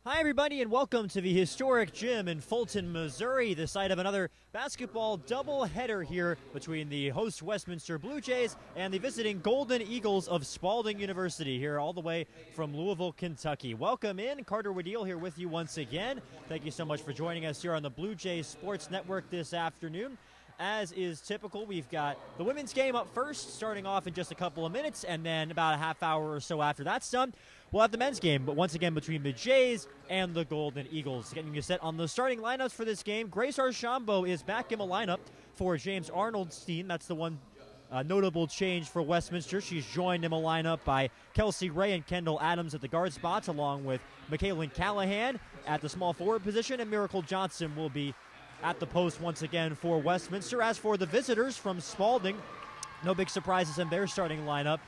Hi, everybody, and welcome to the historic gym in Fulton, Missouri, the site of another basketball doubleheader here between the host Westminster Blue Jays and the visiting Golden Eagles of Spalding University here all the way from Louisville, Kentucky. Welcome in. Carter Waddiel here with you once again. Thank you so much for joining us here on the Blue Jays Sports Network this afternoon. As is typical, we've got the women's game up first, starting off in just a couple of minutes, and then about a half hour or so after that's done, we'll have the men's game, but once again between the Jays and the Golden Eagles. Getting you set on the starting lineups for this game, Grace Archambault is back in the lineup for James Arnold's team. That's the one notable change for Westminster. She's joined in the lineup by Kelsey Ray and Kendall Adams at the guard spots, along with Michaela Callahan at the small forward position, and Miracle Johnson will be at the post once again for Westminster. As for the visitors from Spalding, no big surprises in their starting lineup.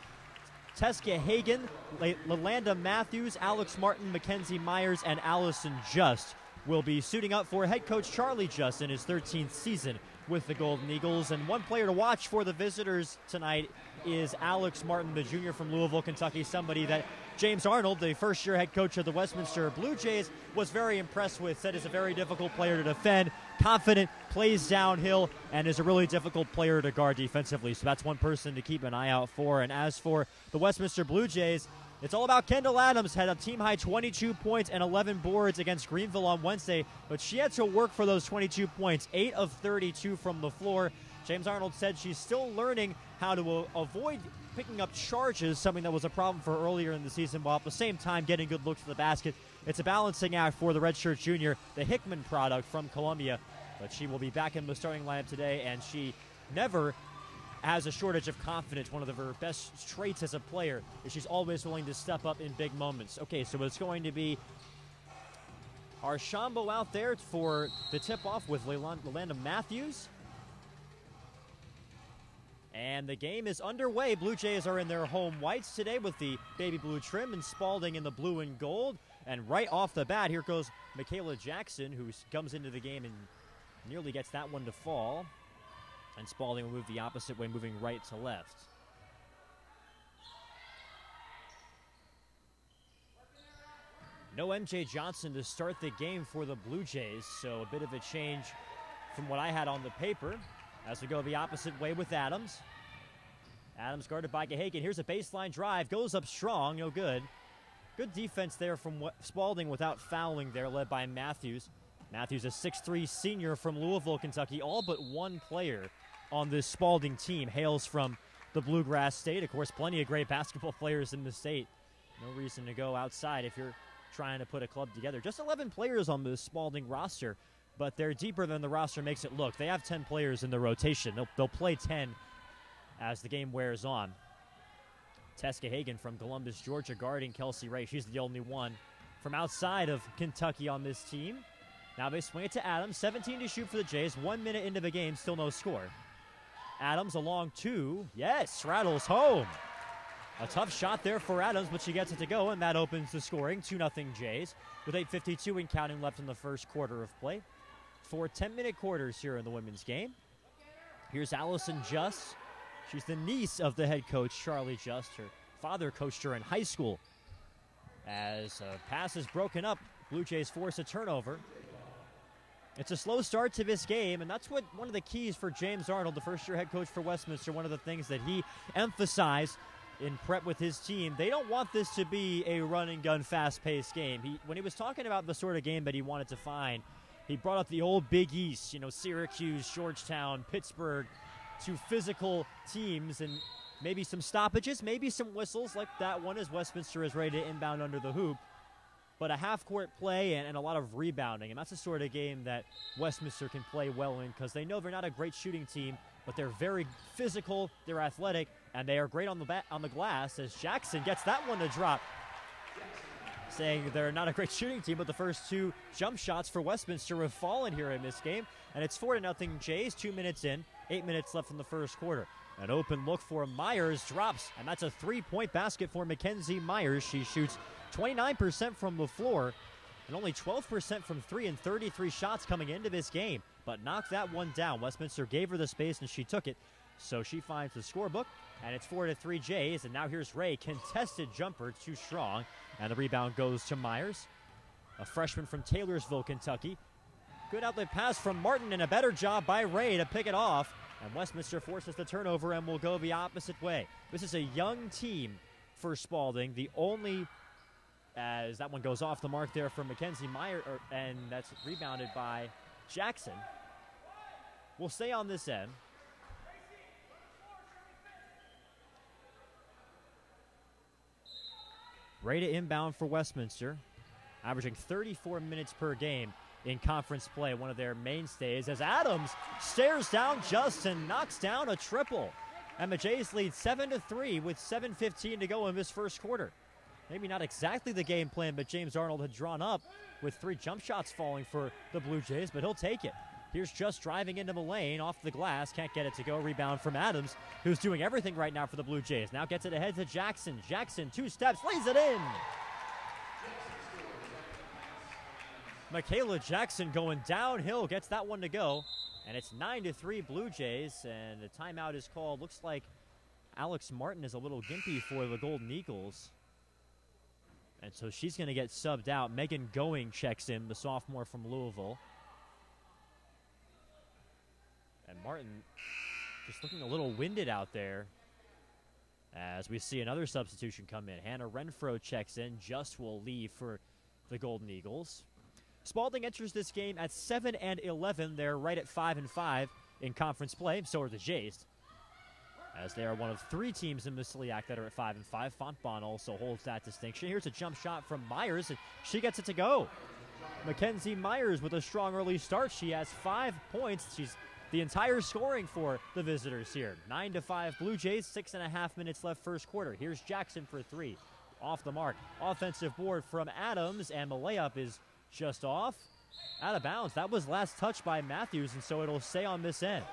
Teska Hagan, Lalanda Matthews, Alex Martin, Mackenzie Myers, and Allison Just will be suiting up for head coach Charlie Just in his 13th season with the Golden Eagles. And one player to watch for the visitors tonight is Alex Martin, the junior from Louisville, Kentucky, somebody that James Arnold, the first-year head coach of the Westminster Blue Jays, was very impressed with, said is a very difficult player to defend, confident, plays downhill, and is a really difficult player to guard defensively. So that's one person to keep an eye out for. And as for the Westminster Blue Jays, it's all about Kendall Adams. Had a team-high 22 points and 11 boards against Greenville on Wednesday, but she had to work for those 22 points, 8 of 32 from the floor. James Arnold said she's still learning how to avoid picking up charges, something that was a problem for earlier in the season, while at the same time getting good looks to the basket. It's a balancing act for the redshirt junior, the Hickman product from Columbia, but she will be back in the starting lineup today, and she never has a shortage of confidence. One of her best traits as a player is she's always willing to step up in big moments. Okay, so it's going to be Archambault out there for the tip-off with Lalanda Matthews. And the game is underway. Blue Jays are in their home whites today with the baby blue trim, and Spalding in the blue and gold. And right off the bat, here goes Michaela Jackson, who comes into the game and nearly gets that one to fall. And Spalding will move the opposite way, moving right to left. No MJ Johnson to start the game for the Blue Jays, so a bit of a change from what I had on the paper. As we go the opposite way with Adams. Adams guarded by Gahagan. Here's a baseline drive. Goes up strong. No good. Good defense there from Spalding without fouling there, led by Matthews. Matthews, a 6'3 senior from Louisville, Kentucky. All but one player on this Spalding team hails from the Bluegrass State. Of course, plenty of great basketball players in the state. No reason to go outside if you're trying to put a club together. Just 11 players on the Spalding roster, but they're deeper than the roster makes it look. They have 10 players in the rotation. They'll play 10 as the game wears on. Teska Hagan from Columbus, Georgia, guarding Kelsey Ray. She's the only one from outside of Kentucky on this team. Now they swing it to Adams. 17 to shoot for the Jays. 1 minute into the game, still no score. Adams along two. Yes, rattles home. A tough shot there for Adams, but she gets it to go, and that opens the scoring. 2-0 Jays with 8:52 and counting left in the first quarter of play. 4 10-minute quarters here in the women's game. Here's Allison Just. She's the niece of the head coach, Charlie Just. Her father coached her in high school. As a pass is broken up, Blue Jays force a turnover. It's a slow start to this game, and that's one of the keys for James Arnold, the first-year head coach for Westminster. One of the things that he emphasized in prep with his team, they don't want this to be a run-and-gun, fast-paced game. When he was talking about the sort of game that he wanted to find, he brought up the old Big East, Syracuse, Georgetown, Pittsburgh, two physical teams, and maybe some stoppages, maybe some whistles like that one as Westminster is ready to inbound under the hoop. But a half-court play and a lot of rebounding, and that's the sort of game that Westminster can play well in because they know they're not a great shooting team, but they're very physical, they're athletic, and they are great on the glass as Jackson gets that one to drop. Saying they're not a great shooting team, but the first two jump shots for Westminster have fallen here in this game, and it's 4-0 Jays, 2 minutes in, 8 minutes left in the first quarter. An open look for Myers drops, and that's a three-point basket for Mackenzie Myers. She shoots 29% from the floor and only 12% from three, and 33 shots coming into this game, but knocked that one down. Westminster gave her the space, and she took it, so she finds the scorebook, and it's 4-3 Jays, and now here's Ray. Contested jumper, too strong, and the rebound goes to Myers. a freshman from Taylorsville, Kentucky. Good outlet pass from Martin and a better job by Ray to pick it off. And Westminster forces the turnover and will go the opposite way. This is a young team for Spalding. The only, as that one goes off the mark there from Mackenzie Meyer, and that's rebounded by Jackson. We'll stay on this end. Ray to inbound for Westminster, averaging 34 minutes per game in conference play, one of their mainstays, as Adams stares down Justin, knocks down a triple. And the Jays lead 7-3 with 7:15 to go in this first quarter. Maybe not exactly the game plan, but James Arnold had drawn up with 3 jump shots falling for the Blue Jays, but he'll take it. Here's Just driving into the lane, off the glass, can't get it to go. Rebound from Adams, who's doing everything right now for the Blue Jays. Now gets it ahead to Jackson. Jackson, 2 steps, lays it in. Michaela Jackson going downhill, gets that one to go. And it's 9-3 Blue Jays, and the timeout is called. Looks like Alex Martin is a little gimpy for the Golden Eagles. And so she's going to get subbed out. Megan Going checks in, the sophomore from Louisville. And Martin just looking a little winded out there as we see another substitution come in. Hannah Renfro checks in. Just will leave for the Golden Eagles. Spalding enters this game at 7-11. They're right at 5-5 in conference play. So are the Jays, as they are one of 3 teams in the SLIAC that are at 5-5. Fontbonne also holds that distinction. Here's a jump shot from Myers, and she gets it to go. Mackenzie Myers with a strong early start. She has 5 points. She's the entire scoring for the visitors here. 9-5 Blue Jays, 6.5 minutes left first quarter. Here's Jackson for 3. Off the mark. Offensive board from Adams, and the layup is just off. Out of bounds. That was last touched by Matthews, and so it'll stay on this end.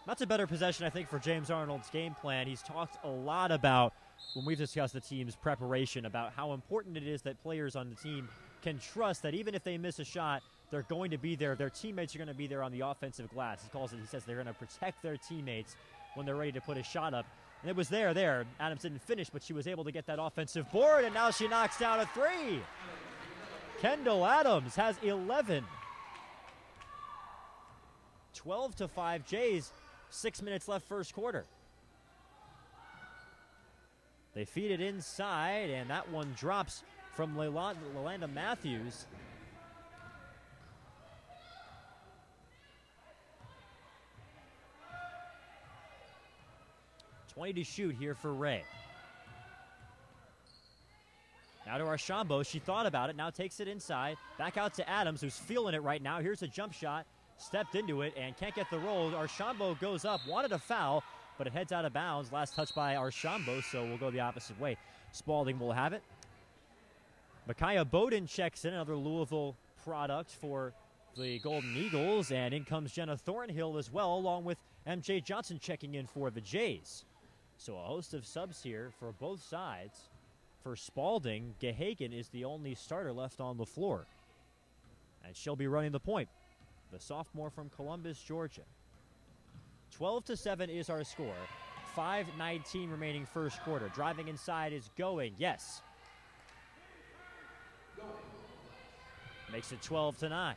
That's a better possession, I think, for James Arnold's game plan. He's talked a lot about, when we've discussed the team's preparation, about how important it is that players on the team can trust that even if they miss a shot, they're going to be there. Their teammates are going to be there on the offensive glass. He says they're going to protect their teammates when they're ready to put a shot up. And it was there. Adams didn't finish, but she was able to get that offensive board, and now she knocks down a 3. Kendall Adams has 11. 12-5 Jays, 6 minutes left first quarter. They feed it inside, and that one drops from Lalanda Matthews. 20 to shoot here for Ray. Now to Archambault. She thought about it, now takes it inside. Back out to Adams, who's feeling it right now. Here's a jump shot. Stepped into it and can't get the roll. Archambault goes up, wanted a foul, but it heads out of bounds. Last touch by Archambault, so we'll go the opposite way. Spalding will have it. Micaiah Bowden checks in, another Louisville product for the Golden Eagles, and in comes Jenna Thornhill as well, along with MJ Johnson checking in for the Jays. So a host of subs here for both sides. For Spalding, Gehagen is the only starter left on the floor, and she'll be running the point. The sophomore from Columbus, Georgia. 12-7 is our score. 5:19 remaining first quarter. Driving inside is Going. Yes. Makes it 12-9.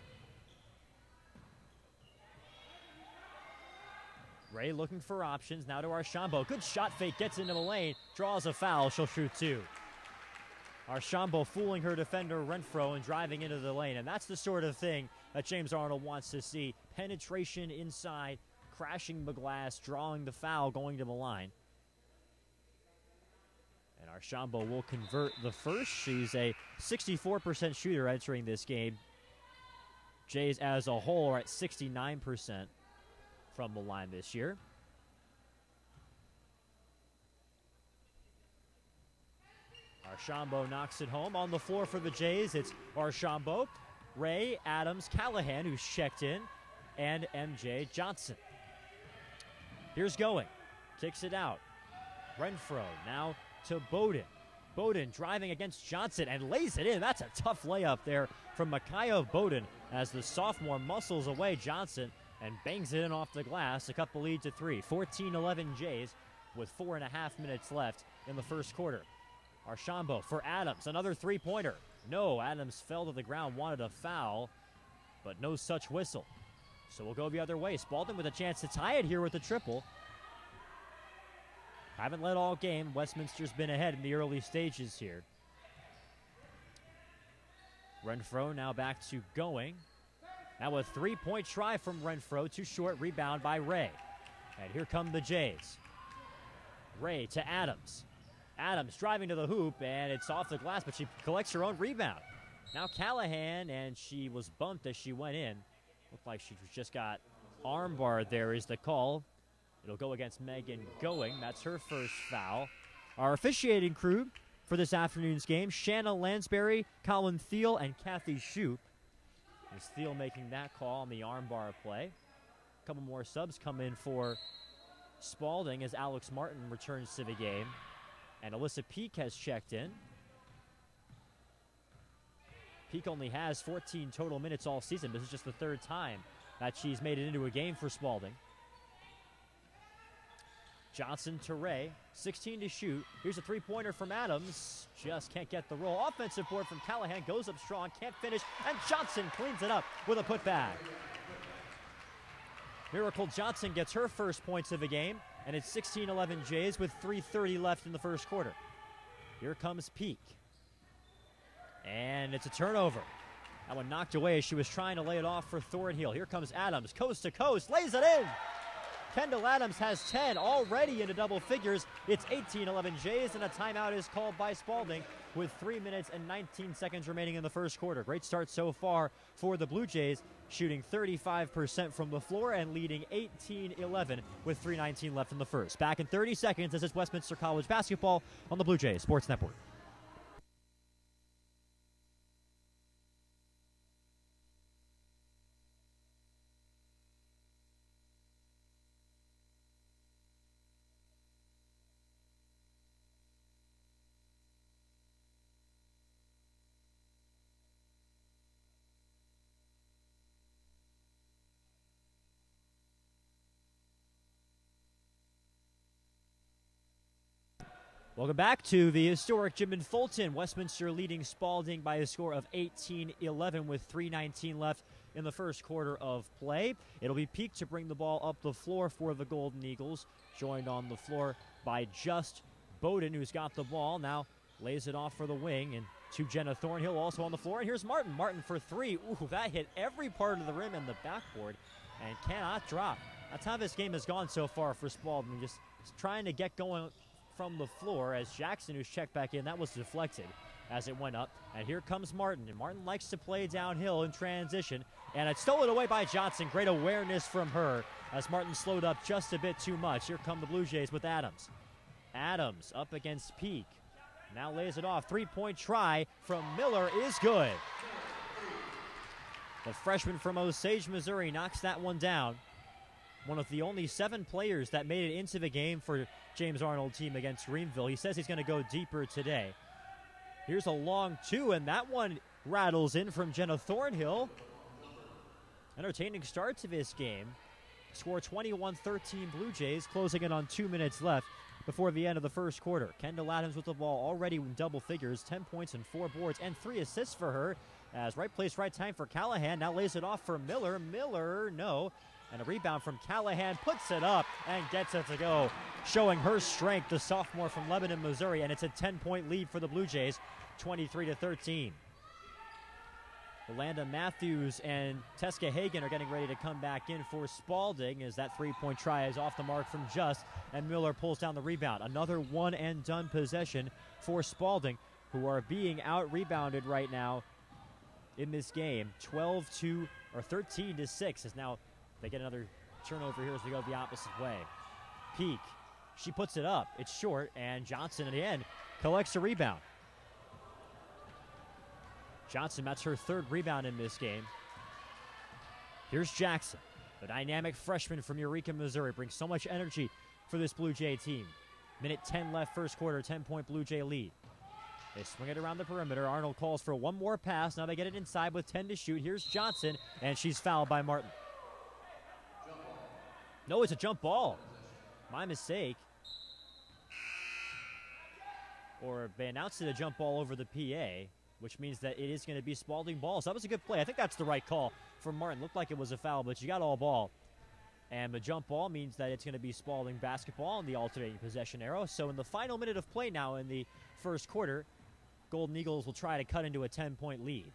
Ray looking for options. Now to Archambault. Good shot fake. Gets into the lane. Draws a foul. She'll shoot 2. Archambault fooling her defender Renfro and driving into the lane. And that's the sort of thing that James Arnold wants to see. Penetration inside, crashing the glass, drawing the foul, going to the line. And Archambault will convert the first. She's a 64% shooter entering this game. Jays as a whole are at 69% from the line this year. Archambault knocks it home. On the floor for the Jays, it's Archambault, Ray, Adams, Callahan, who's checked in, and MJ Johnson. Here's Going. Kicks it out. Renfro now to Bowden. Bowden driving against Johnson and lays it in. That's a tough layup there from Micaiah Bowden as the sophomore muscles away Johnson and bangs it in off the glass. A couple lead to 3. 14-11 Jays with 4.5 minutes left in the first quarter. Archambault for Adams, another three-pointer. No, Adams fell to the ground, wanted a foul, but no such whistle. So we'll go the other way. Spalding with a chance to tie it here with a triple. Haven't led all game. Westminster's been ahead in the early stages here. Renfro now back to going. Now a three-point try from Renfro. Too short. Rebound by Ray. And here come the Jays. Ray to Adams. Adams driving to the hoop, and it's off the glass, but she collects her own rebound. Now Callahan, and she was bumped as she went in. Looked like she just got arm barred there is the call. It'll go against Megan Going. That's her first foul. Our officiating crew for this afternoon's game, Shanna Lansbury, Colin Thiel, and Kathy Shoup. Is Thiel making that call on the armbar play. A couple more subs come in for Spalding as Alex Martin returns to the game. And Alyssa Peak has checked in. Peak only has 14 total minutes all season. This is just the third time that she's made it into a game for Spalding. Johnson to Ray, 16 to shoot. Here's a three-pointer from Adams. Just can't get the roll. Offensive board from Callahan, goes up strong, can't finish, and Johnson cleans it up with a putback. Miracle Johnson gets her first points of the game, and it's 16-11 Jays with 3:30 left in the first quarter. Here comes Peak. And it's a turnover. That one knocked away as she was trying to lay it off for Thornhill. Here comes Adams, coast to coast, lays it in. Kendall Adams has 10, already into double figures. It's 18-11 Jays, and a timeout is called by Spalding with 3 minutes and 19 seconds remaining in the first quarter. Great start so far for the Blue Jays, shooting 35% from the floor and leading 18-11 with 3:19 left in the first. Back in 30 seconds, this is Westminster College basketball on the Blue Jays Sports Network. Welcome back to the historic gym in Fulton. Westminster leading Spalding by a score of 18-11 with 3:19 left in the first quarter of play. It'll be Peak to bring the ball up the floor for the Golden Eagles, joined on the floor by Just Bowden, who's got the ball. Now lays it off for the wing, and to Jenna Thornhill also on the floor. And here's Martin. Martin for three. Ooh, that hit every part of the rim and the backboard and cannot drop. That's how this game has gone so far for Spalding, just trying to get going from the floor as Jackson, who's checked back in, that was deflected as it went up. And here comes Martin, and Martin likes to play downhill in transition, and it's stolen away by Johnson. Great awareness from her as Martin slowed up just a bit too much. Here come the Blue Jays with Adams. Adams up against Peak. Now lays it off. Three-point try from Miller is good. The freshman from Osage, Missouri knocks that one down. One of the only 7 players that made it into the game for James Arnold team against Greenville. He says he's going to go deeper today. Here's a long two, and that one rattles in from Jenna Thornhill. Entertaining start to this game. Score 21-13 Blue Jays, closing in on 2 minutes left before the end of the first quarter. Kendall Adams with the ball already in double figures, 10 points and 4 boards and 3 assists for her. As right place, right time for Callahan. Now lays it off for Miller. Miller, no. And a rebound from Callahan, puts it up and gets it to go. Showing her strength, the sophomore from Lebanon, Missouri, and it's a 10-point lead for the Blue Jays, 23-13. Yolanda Matthews and Teska Hagan are getting ready to come back in for Spalding as that three-point try is off the mark from Just, and Miller pulls down the rebound. Another one-and-done possession for Spalding, who are being out-rebounded right now in this game. 13-6 is now. They get another turnover here as we go the opposite way. Peak, she puts it up. It's short, and Johnson at the end collects a rebound. Johnson, that's her 3rd rebound in this game. Here's Jackson, the dynamic freshman from Eureka, Missouri, brings so much energy for this Blue Jay team. Minute 10 left first quarter, 10-point Blue Jay lead. They swing it around the perimeter. Arnold calls for one more pass. Now they get it inside with 10 to shoot. Here's Johnson, and she's fouled by Martin. No, it's a jump ball. My mistake. Or they announced it a jump ball over the PA. which means that it is going to be Spalding ball. So that was a good play. I think that's the right call from Martin. Looked like it was a foul, but you got all ball. And the jump ball means that it's going to be Spalding basketball on the alternating possession arrow. So in the final minute of play now in the first quarter, Golden Eagles will try to cut into a 10-point lead.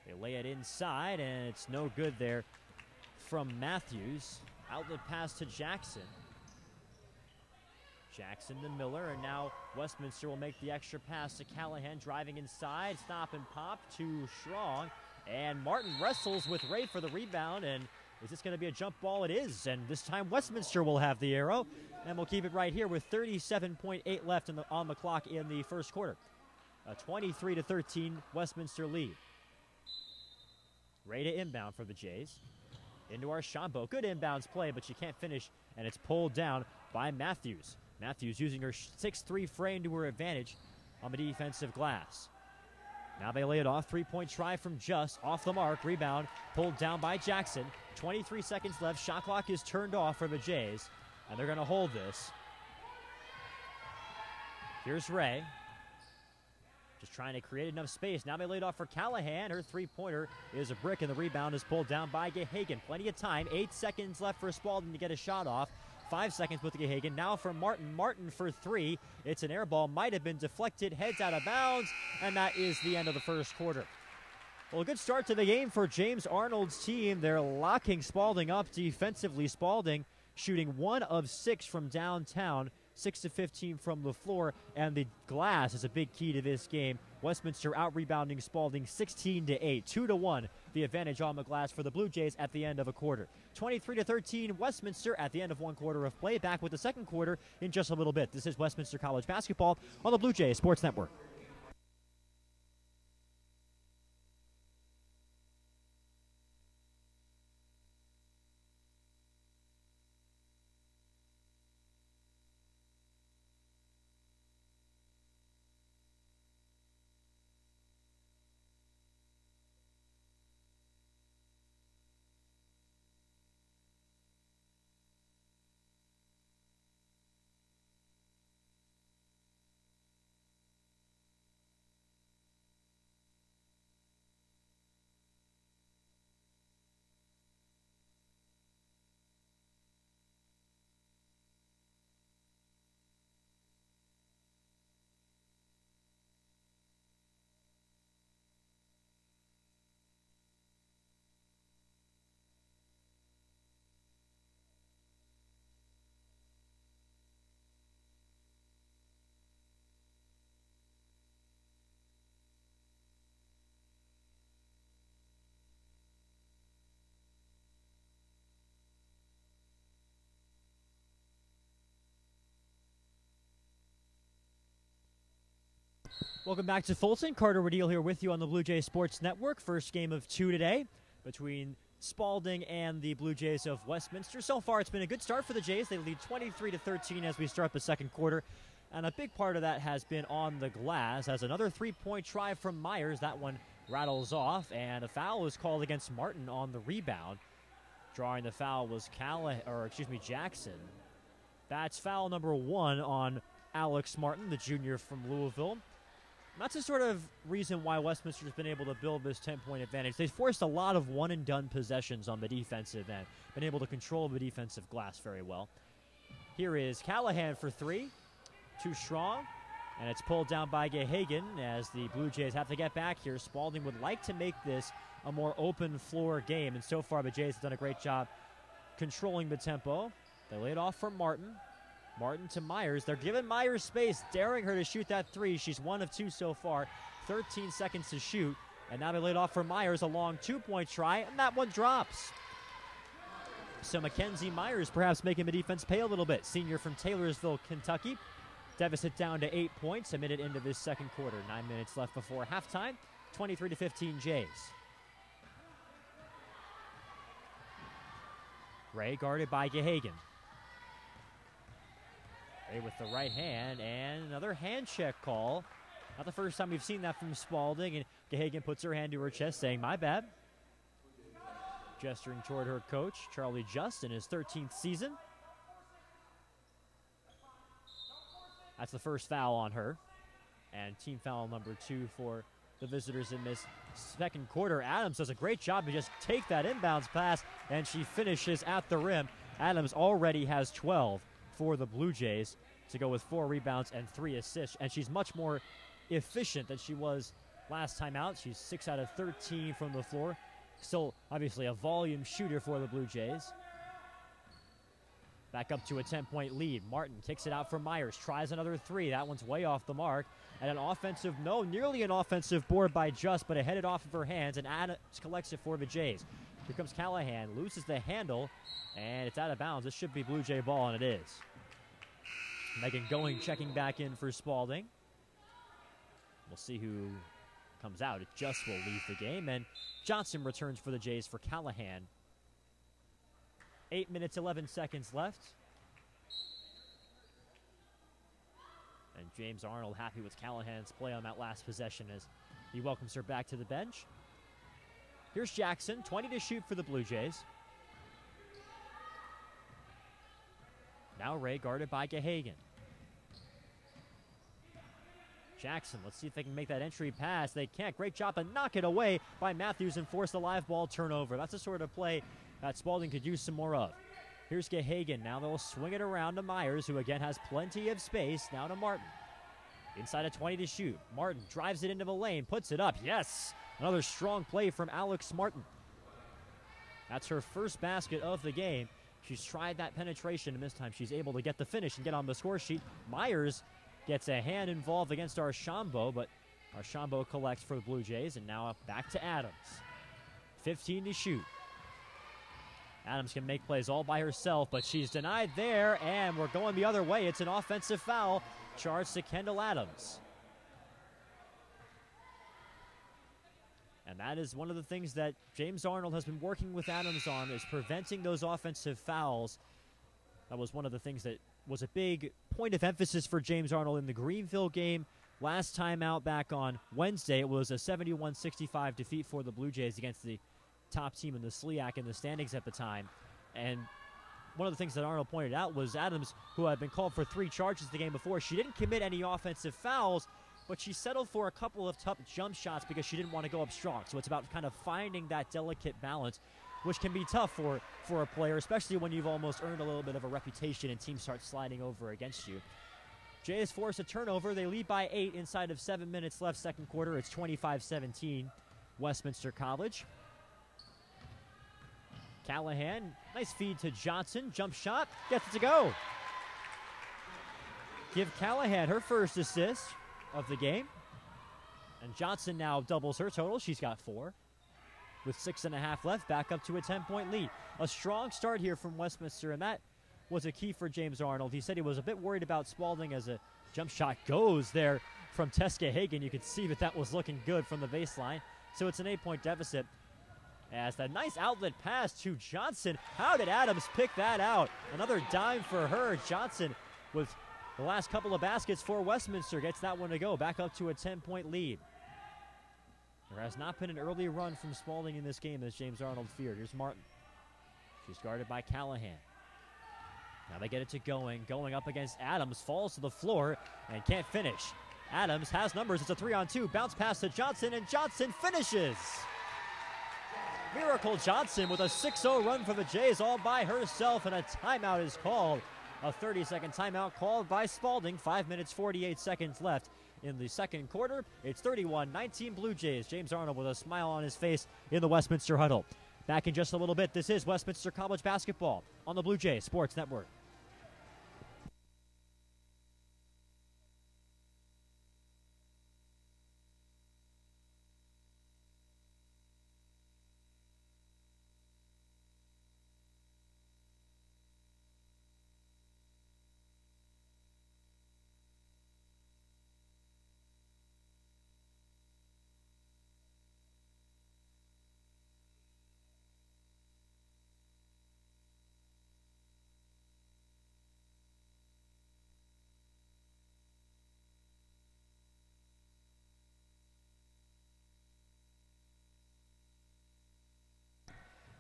They lay it inside, and it's no good there from Matthews. Outlet pass to Jackson. Jackson to Miller, and now Westminster will make the extra pass to Callahan, driving inside, stop and pop, too strong. And Martin wrestles with Ray for the rebound, and is this going to be a jump ball? It is, and this time Westminster will have the arrow, and we'll keep it right here with 37.8 left on the clock in the first quarter. A 23-13 Westminster lead. Ray to inbound for the Jays. Into Archambault. Good inbounds play, but she can't finish, and it's pulled down by Matthews. Matthews using her 6'3" frame to her advantage on the defensive glass. Now they lay it off. Three-point try from Just. Off the mark. Rebound pulled down by Jackson. 23 seconds left. Shot clock is turned off for the Jays, and they're going to hold this. Here's Ray. Just trying to create enough space. Now they laid off for Callahan. Her three-pointer is a brick, and the rebound is pulled down by Gehagen. Plenty of time. 8 seconds left for Spalding to get a shot off. 5 seconds with Gehagen. Now for Martin. Martin for three. It's an air ball. Might have been deflected. Heads out of bounds, and that is the end of the first quarter. Well, a good start to the game for James Arnold's team. They're locking Spalding up defensively. Spalding shooting 1 of 6 from downtown. 6 of 15 from the floor, and the glass is a big key to this game. Westminster out-rebounding Spalding 16-8, 2-1, the advantage on the glass for the Blue Jays at the end of a quarter. 23-13 Westminster at the end of one quarter of play. Back with the second quarter in just a little bit. This is Westminster College basketball on the Blue Jays Sports Network. Welcome back to Fulton. Carter Radil here with you on the Blue Jays Sports Network. First game of 2 today between Spalding and the Blue Jays of Westminster. So far, it's been a good start for the Jays. They lead 23-13 as we start the second quarter. And a big part of that has been on the glass as another three-point try from Myers. That one rattles off, and a foul was called against Martin on the rebound. Drawing the foul was Jackson. That's foul number 1 on Alex Martin, the junior from Louisville. That's the sort of reason why Westminster's been able to build this 10-point advantage. They've forced a lot of one-and-done possessions on the defensive end, been able to control the defensive glass very well. Here is Callahan for three. Too strong, and it's pulled down by Gehagen as the Blue Jays have to get back here. Spalding would like to make this a more open floor game, and so far the Jays have done a great job controlling the tempo. They lay it off for Martin. Martin to Myers. They're giving Myers space, daring her to shoot that three. She's 1 of 2 so far. 13 seconds to shoot. And now they laid off for Myers a long two-point try, and that one drops. So Mackenzie Myers perhaps making the defense pay a little bit. Senior from Taylorsville, Kentucky. Deficit down to 8 points a minute into this second quarter. 9 minutes left before halftime. 23-15 Jays. Ray guarded by Gehagen. Ray with the right hand, and another hand check call. Not the first time we've seen that from Spalding, and Gehagen puts her hand to her chest saying, "My bad." Gesturing toward her coach, Charlie Just, in his 13th season. That's the first foul on her. And team foul number 2 for the visitors in this second quarter. Adams does a great job to just take that inbounds pass, and she finishes at the rim. Adams already has 12 for the Blue Jays to go with 4 rebounds and 3 assists, and she's much more efficient than she was last time out. She's 6 out of 13 from the floor. Still, obviously, a volume shooter for the Blue Jays. Back up to a 10-point lead. Martin kicks it out for Myers. Tries another 3. That one's way off the mark. And nearly an offensive board by Just, but it headed off of her hands, and Adams collects it for the Jays. Here comes Callahan, loses the handle, and it's out of bounds. This should be Blue Jay ball, and it is. Megan Going checking back in for Spalding. We'll see who comes out. It Just will leave the game, and Johnson returns for the Jays for Callahan. 8 minutes, 11 seconds left. And James Arnold happy with Callahan's play on that last possession as he welcomes her back to the bench. Here's Jackson, 20 to shoot for the Blue Jays. Now Ray guarded by Gahagan. Jackson, let's see if they can make that entry pass. They can't. Great job to knock it away by Matthews and force the live ball turnover. That's the sort of play that Spalding could use some more of. Here's Gahagan. Now they'll swing it around to Myers, who again has plenty of space. Now to Martin. Inside of 20 to shoot. Martin drives it into the lane, puts it up. Yes! Another strong play from Alex Martin. That's her first basket of the game. She's tried that penetration, and this time she's able to get the finish and get on the score sheet. Myers gets a hand involved against Archambault, but Archambault collects for the Blue Jays, and now back to Adams. 15 to shoot. Adams can make plays all by herself, but she's denied there, and we're going the other way. It's an offensive foul charged to Kendall Adams. And that is one of the things that James Arnold has been working with Adams on, is preventing those offensive fouls. That was one of the things that was a big point of emphasis for James Arnold in the Greenville game. Last time out back on Wednesday, it was a 71-65 defeat for the Blue Jays against the top team in the SLIAC in the standings at the time. And one of the things that Arnold pointed out was Adams, who had been called for 3 charges the game before, she didn't commit any offensive fouls, but she settled for a couple of tough jump shots because she didn't want to go up strong. So it's about kind of finding that delicate balance, which can be tough for a player, especially when you've almost earned a little bit of a reputation and teams start sliding over against you. Jays force a turnover. They lead by 8 inside of 7 minutes left second quarter. It's 25-17, Westminster College. Callahan, nice feed to Johnson. Jump shot, gets it to go. Give Callahan her first assist of the game. And Johnson now doubles her total. She's got 4. With 6.5 left, back up to a 10-point lead. A strong start here from Westminster, and that was a key for James Arnold. He said he was a bit worried about Spalding as a jump shot goes there from Tess Gahagan. You could see that was looking good from the baseline. So it's an 8-point deficit. As that nice outlet pass to Johnson. How did Adams pick that out? Another dime for her. Johnson with the last couple of baskets for Westminster gets that one to go. Back up to a 10-point lead. There has not been an early run from Spalding in this game as James Arnold feared. Here's Martin. She's guarded by Callahan. Now they get it to Going up against Adams. Falls to the floor and can't finish. Adams has numbers. It's a 3-on-2. Bounce pass to Johnson, and Johnson finishes. Miracle Johnson with a 6-0 run for the Jays all by herself, and a timeout is called. A 30-second timeout called by Spalding. 5 minutes, 48 seconds left in the second quarter. It's 31-19 Blue Jays. James Arnold with a smile on his face in the Westminster huddle. Back in just a little bit. This is Westminster College basketball on the Blue Jays Sports Network.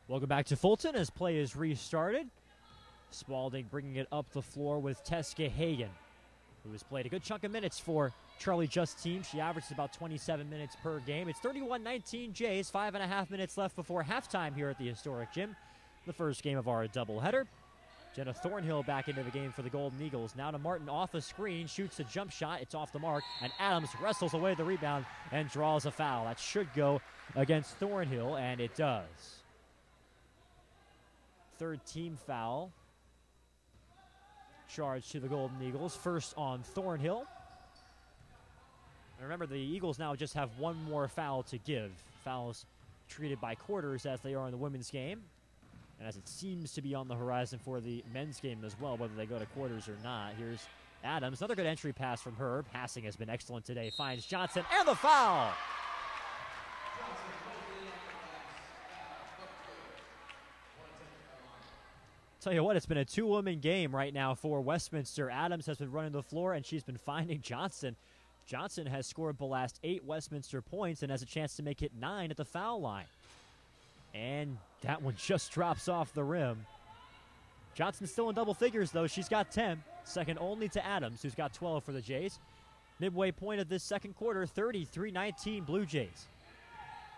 Welcome back to Fulton as play is restarted. Spalding bringing it up the floor with Tess Gahagan. who has played a good chunk of minutes for Charlie Just's team. She averages about 27 minutes per game. It's 31-19 Jays, 5.5 minutes left before halftime here at the historic gym. The first game of our doubleheader. Jenna Thornhill back into the game for the Golden Eagles. Now to Martin off a screen, shoots a jump shot. It's off the mark, and Adams wrestles away the rebound and draws a foul. That should go against Thornhill, and it does. Third team foul. Charge to the Golden Eagles. First on Thornhill. And remember, the Eagles now just have one more foul to give. Fouls treated by quarters as they are in the women's game. And as it seems to be on the horizon for the men's game as well, whether they go to quarters or not. Here's Adams. Another good entry pass from her. Passing has been excellent today. Finds Johnson, and the foul! Tell you what, it's been a two-woman game right now for Westminster. Adams has been running the floor, and she's been finding Johnson. Johnson has scored the last 8 Westminster points and has a chance to make it 9 at the foul line. And that one just drops off the rim. Johnson's still in double figures, though. She's got 10, second only to Adams, who's got 12 for the Jays. Midway point of this second quarter, 33-19 Blue Jays.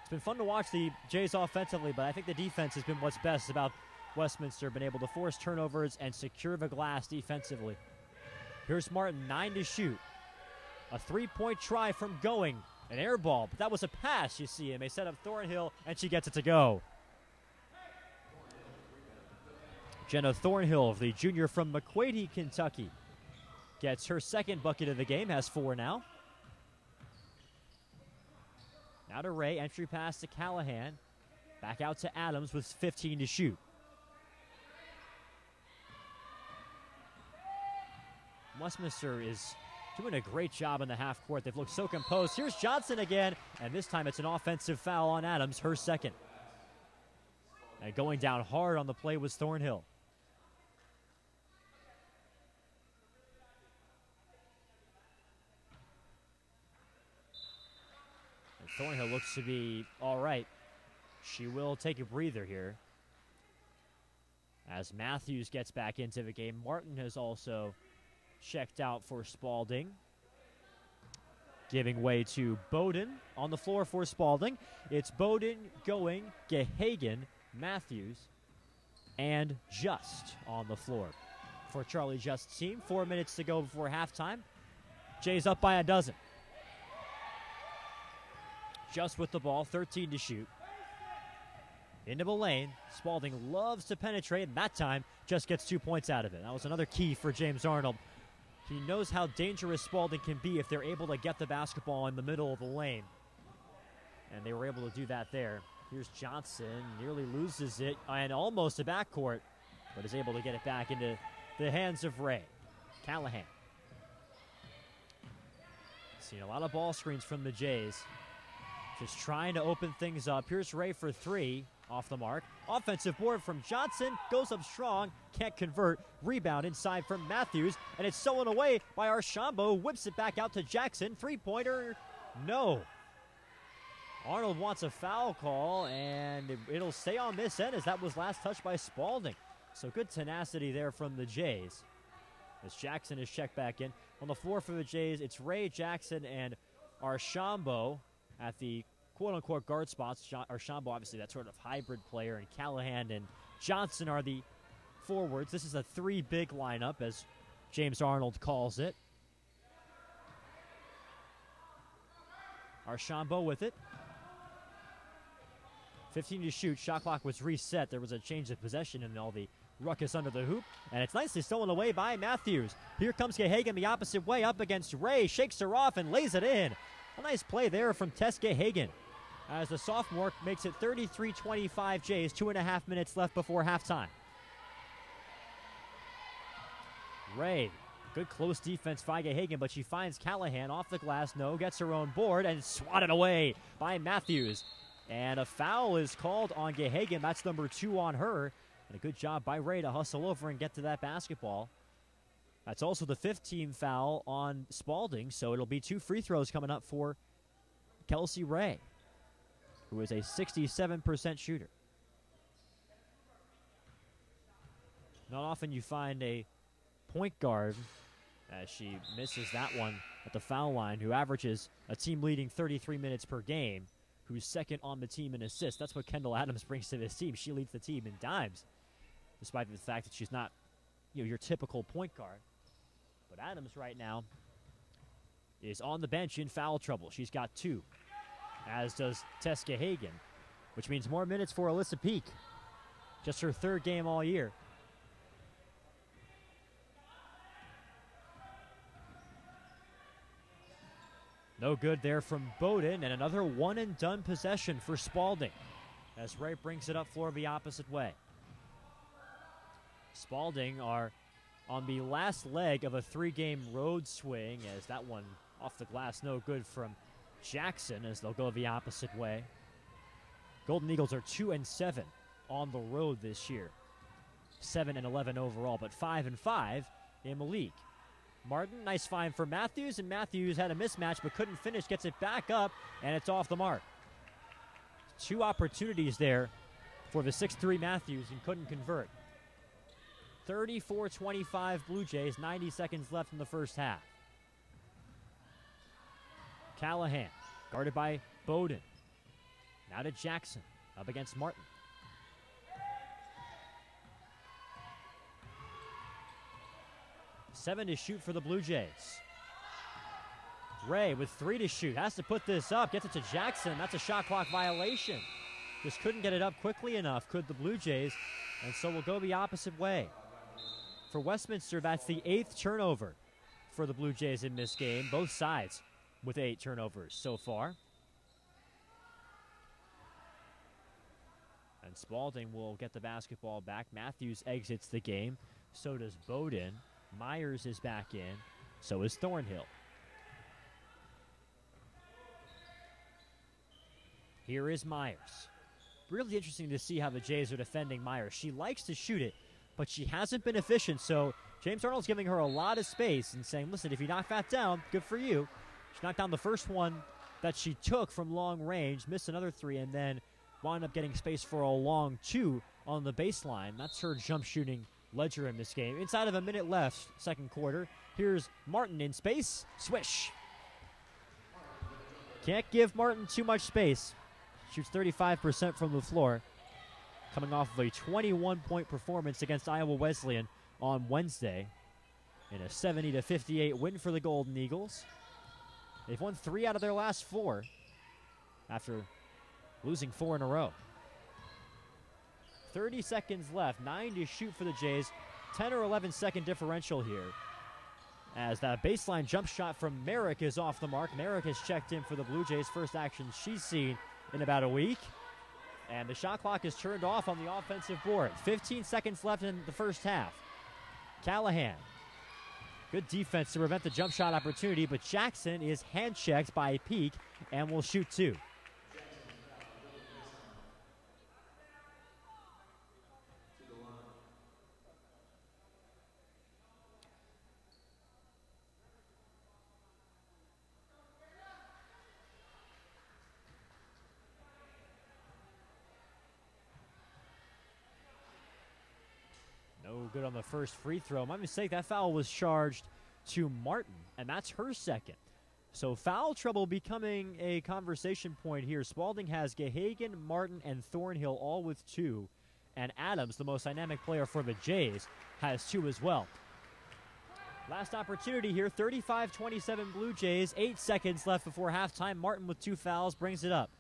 It's been fun to watch the Jays offensively, but I think the defense has been what's best about Westminster, been able to force turnovers and secure the glass defensively. Here's Martin, 9 to shoot. A three-point try from Going. An air ball, but that was a pass, you see him. They set up Thornhill, and she gets it to go. Jenna Thornhill, the junior from McQuady, Kentucky, gets her second bucket of the game, has 4 now. Now to Ray, entry pass to Callahan. Back out to Adams with 15 to shoot. Westminster is doing a great job in the half court. They've looked so composed. Here's Johnson again, and this time it's an offensive foul on Adams, her second. And going down hard on the play was Thornhill. And Thornhill looks to be all right. She will take a breather here. As Matthews gets back into the game, Martin has also checked out for Spalding. Giving way to Bowden on the floor for Spalding. It's Bowden, Going, Gehagen, Matthews, and Just on the floor for Charlie Just's team. 4 minutes to go before halftime. Jays up by a dozen. Just with the ball, 13 to shoot. Into the lane. Spalding loves to penetrate, and that time just gets 2 points out of it. That was another key for James Arnold. He knows how dangerous Spalding can be if they're able to get the basketball in the middle of the lane. And they were able to do that there. Here's Johnson, nearly loses it, and almost a backcourt, but is able to get it back into the hands of Ray. Callahan. Seen a lot of ball screens from the Jays. Just trying to open things up. Here's Ray for 3. Off the mark. Offensive board from Johnson. Goes up strong. Can't convert. Rebound inside from Matthews. And it's stolen away by Archambault. Whips it back out to Jackson. Three-pointer. No. Arnold wants a foul call, and it'll stay on this end as that was last touched by Spalding. So good tenacity there from the Jays. As Jackson is checked back in. On the floor for the Jays, it's Ray, Jackson, and Archambault at the quote-unquote guard spots. Archambault, obviously, that sort of hybrid player, and Callahan and Johnson are the forwards. This is a 3-big lineup, as James Arnold calls it. Archambault with it. 15 to shoot. Shot clock was reset. There was a change of possession and all the ruckus under the hoop. And it's nicely stolen away by Matthews. Here comes Gehagen the opposite way up against Ray. Shakes her off and lays it in. A nice play there from Tess Gehagen, as the sophomore makes it 33-25 Jays. 2.5 minutes left before halftime. Ray, good close defense by Gehagen, but she finds Callahan off the glass. No, gets her own board and swatted away by Matthews. And a foul is called on Gehagen. That's number 2 on her. And a good job by Ray to hustle over and get to that basketball. That's also the 5th team foul on Spalding, so it'll be 2 free throws coming up for Kelsey Ray, who is a 67% shooter. Not often you find a point guard as she misses that one at the foul line, who averages a team-leading 33 minutes per game, who's second on the team in assists. That's what Kendall Adams brings to this team. She leads the team in dimes, despite the fact that she's not, your typical point guard. But Adams right now is on the bench in foul trouble. She's got 2, as does Teska Hagen, which means more minutes for Alyssa Peak. Just her 3rd game all year. No good there from Bowden, and another one-and-done possession for Spalding as Ray brings it up floor the opposite way. Spalding are on the last leg of a 3-game road swing, as that one off the glass, no good from Jackson, as they'll go the opposite way. Golden Eagles are 2-7 on the road this year. 7-11 overall, but 5-5 in the league. Martin, nice find for Matthews, and Matthews had a mismatch but couldn't finish, gets it back up, and it's off the mark. 2 opportunities there for the 6'3 Matthews and couldn't convert. 34-25 Blue Jays, 90 seconds left in the first half. Callahan, guarded by Bowden. Now to Jackson, up against Martin. Seven to shoot for the Blue Jays. Ray with 3 to shoot, has to put this up, gets it to Jackson. That's a shot clock violation. Just couldn't get it up quickly enough, could the Blue Jays, and so we'll go the opposite way. For Westminster, that's the 8th turnover for the Blue Jays in this game. Both sides with 8 turnovers so far. And Spalding will get the basketball back. Matthews exits the game. So does Bowden. Myers is back in. So is Thornhill. Here is Myers. Really interesting to see how the Jays are defending Myers. She likes to shoot it, but she hasn't been efficient, so James Arnold's giving her a lot of space and saying, listen, if you knock that down, good for you. She knocked down the first one that she took from long range, missed another 3, and then wound up getting space for a long 2 on the baseline. That's her jump shooting ledger in this game. Inside of a minute left, second quarter. Here's Martin in space. Swish. Can't give Martin too much space. Shoots 35% from the floor, coming off of a 21-point performance against Iowa Wesleyan on Wednesday in a 70-58 win for the Golden Eagles. They've won 3 out of their last 4 after losing 4 in a row. 30 seconds left, 9 to shoot for the Jays. 10 or 11 second differential here, as that baseline jump shot from Merrick is off the mark. Merrick has checked in for the Blue Jays, first action she's seen in about a week. And the shot clock is turned off on the offensive board. 15 seconds left in the first half. Callahan, good defense to prevent the jump shot opportunity, but Jackson is hand-checked by Peak and will shoot 2. No good on the first free throw. My mistake, that foul was charged to Martin, and that's her second. So foul trouble becoming a conversation point here. Spalding has Gahagan, Martin, and Thornhill all with 2. And Adams, the most dynamic player for the Jays, has 2 as well. Last opportunity here, 35-27 Blue Jays. 8 seconds left before halftime. Martin with 2 fouls brings it up.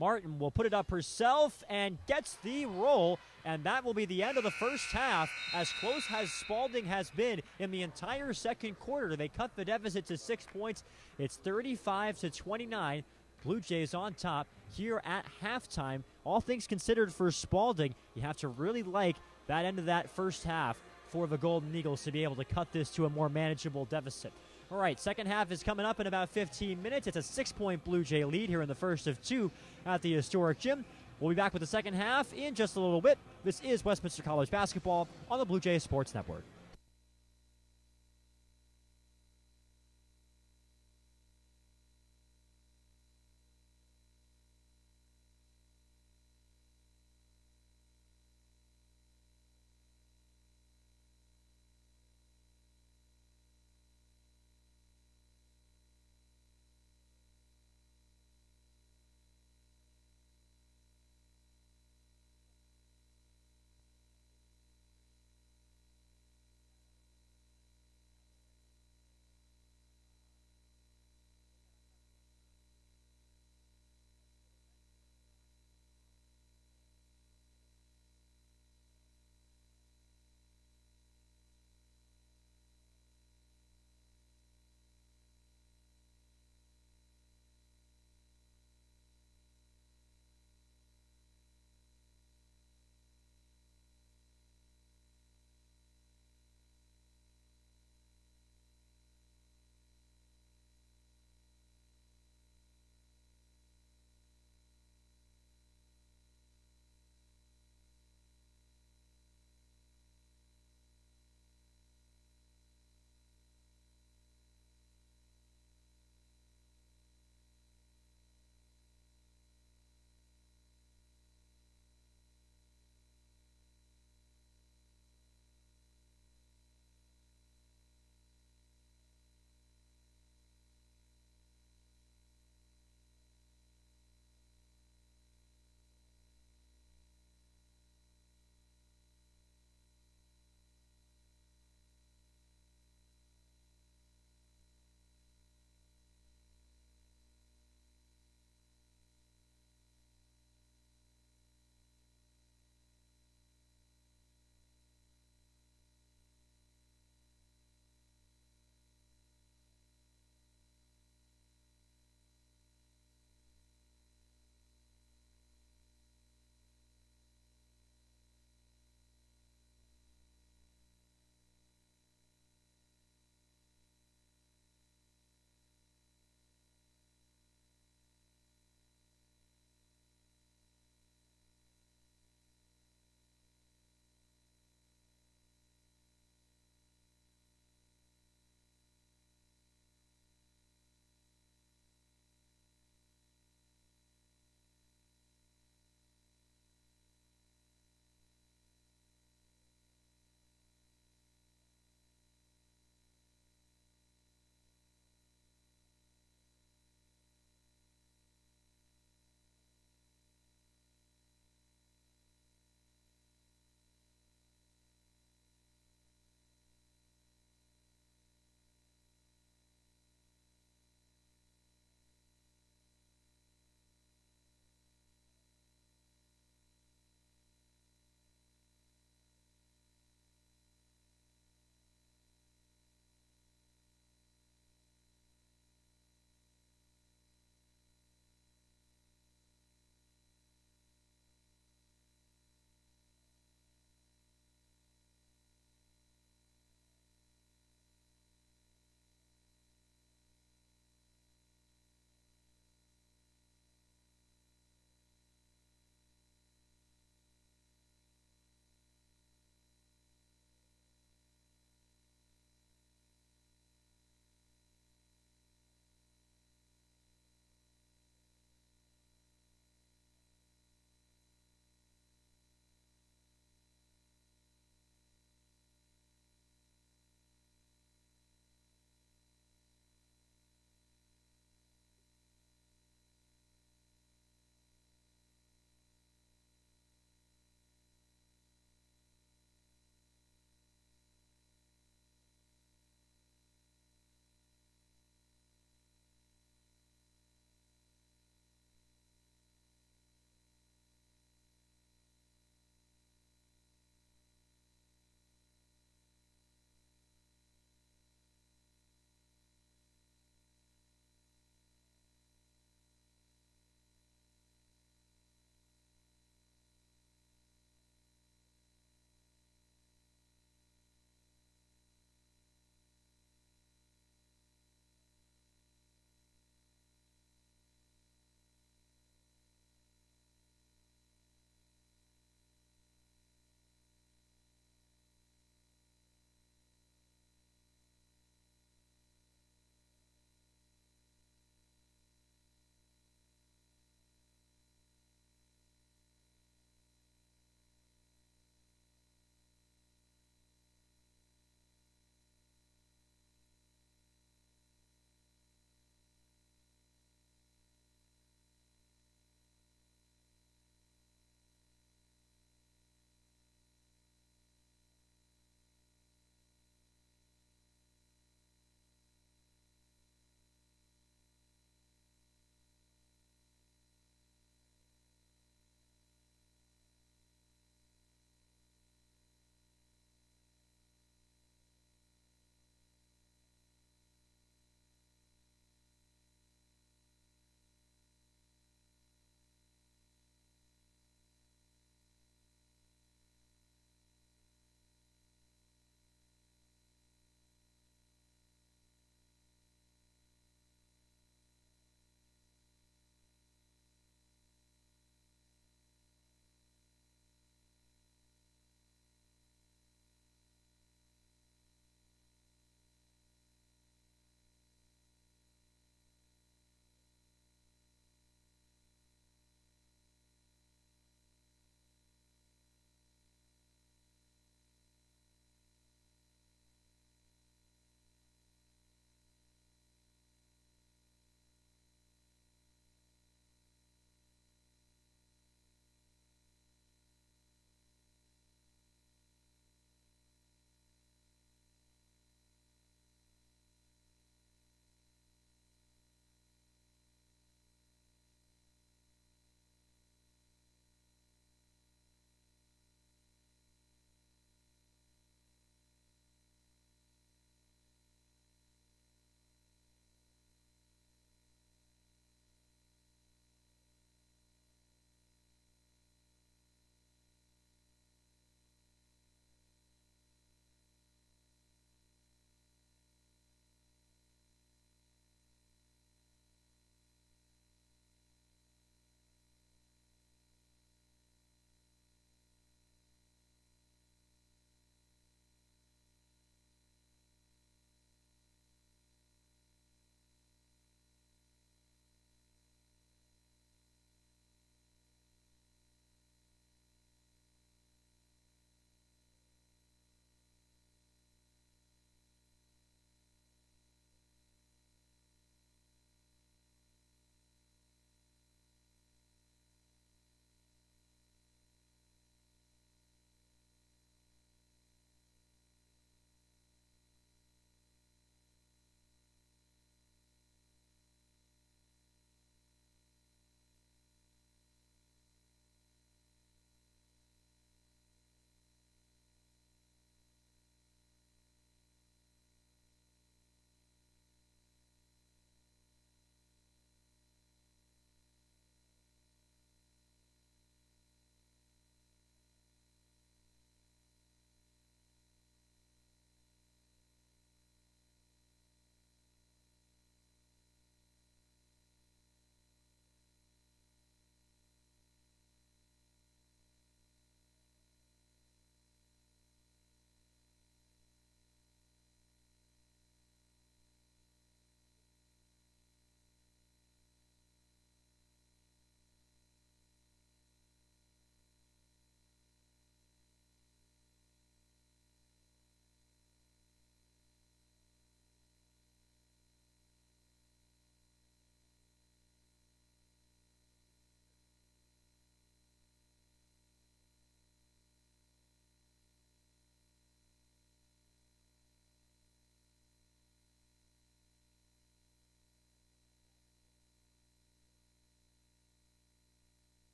Martin will put it up herself and gets the roll, and that will be the end of the first half. As close as Spalding has been in the entire second quarter, they cut the deficit to 6 points. It's 35-29. Blue Jays on top here at halftime. All things considered for Spalding, you have to really like that end of that first half for the Golden Eagles to be able to cut this to a more manageable deficit. All right, second half is coming up in about 15 minutes. It's a 6-point Blue Jay lead here in the first of 2 at the historic gym. We'll be back with the second half in just a little bit. This is Westminster College basketball on the Blue Jays Sports Network.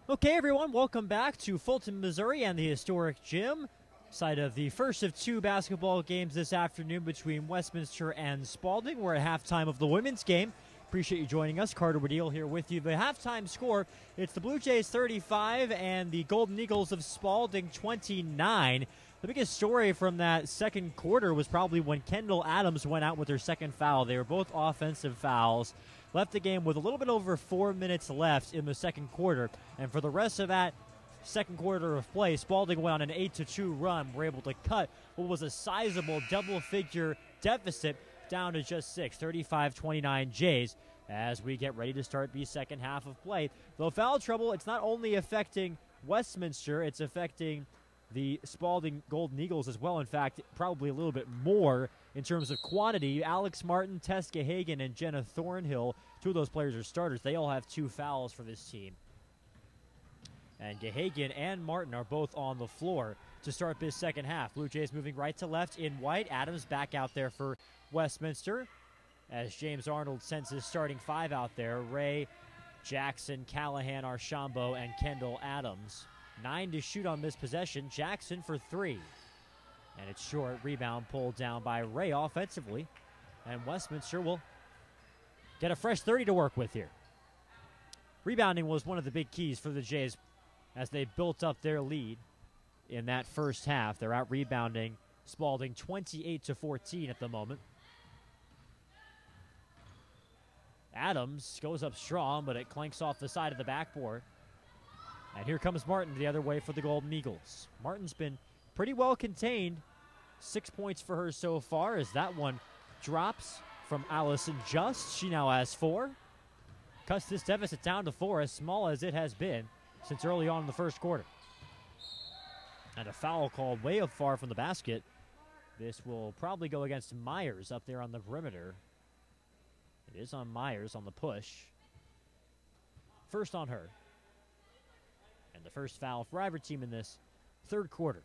Okay, everyone, welcome back to Fulton, Missouri and the historic gym, site of the first of two basketball games this afternoon between Westminster and Spalding. We're at halftime of the women's game. Appreciate you joining us. Carter Waddell here with you. The halftime score, it's the Blue Jays 35 and the Golden Eagles of Spalding 29. The biggest story from that second quarter was probably when Kendall Adams went out with her second foul. They were both offensive fouls. Left the game with a little bit over 4 minutes left in the second quarter. And for the rest of that second quarter of play, Spalding went on an 8-2 run. Were able to cut what was a sizable double-figure deficit down to just 6, 35-29 Jays, as we get ready to start the second half of play. Though foul trouble, it's not only affecting Westminster, it's affecting the Spalding Golden Eagles as well. In fact, probably a little bit more in terms of quantity. Alex Martin, Tess Gahagan, and Jenna Thornhill, two of those players are starters. They all have 2 fouls for this team. And Gahagan and Martin are both on the floor to start this second half. Blue Jays moving right to left in white. Adams back out there for Westminster as James Arnold sends his starting 5 out there. Ray, Jackson, Callahan, Archambault, and Kendall Adams. 9 to shoot on this possession. Jackson for 3. And it's short. Rebound pulled down by Ray offensively. And Westminster will get a fresh 30 to work with here. Rebounding was one of the big keys for the Jays as they built up their lead in that first half. They're out rebounding Spalding 28-14 at the moment. Adams goes up strong, but it clanks off the side of the backboard. And here comes Martin the other way for the Golden Eagles. Martin's been pretty well contained. 6 points for her so far as that one drops from Allison Just. She now has 4. Cuts this deficit down to 4, as small as it has been since early on in the first quarter. And a foul called way up far from the basket. This will probably go against Myers up there on the perimeter. It is on Myers on the push. First on her. And the first foul for either team in this third quarter.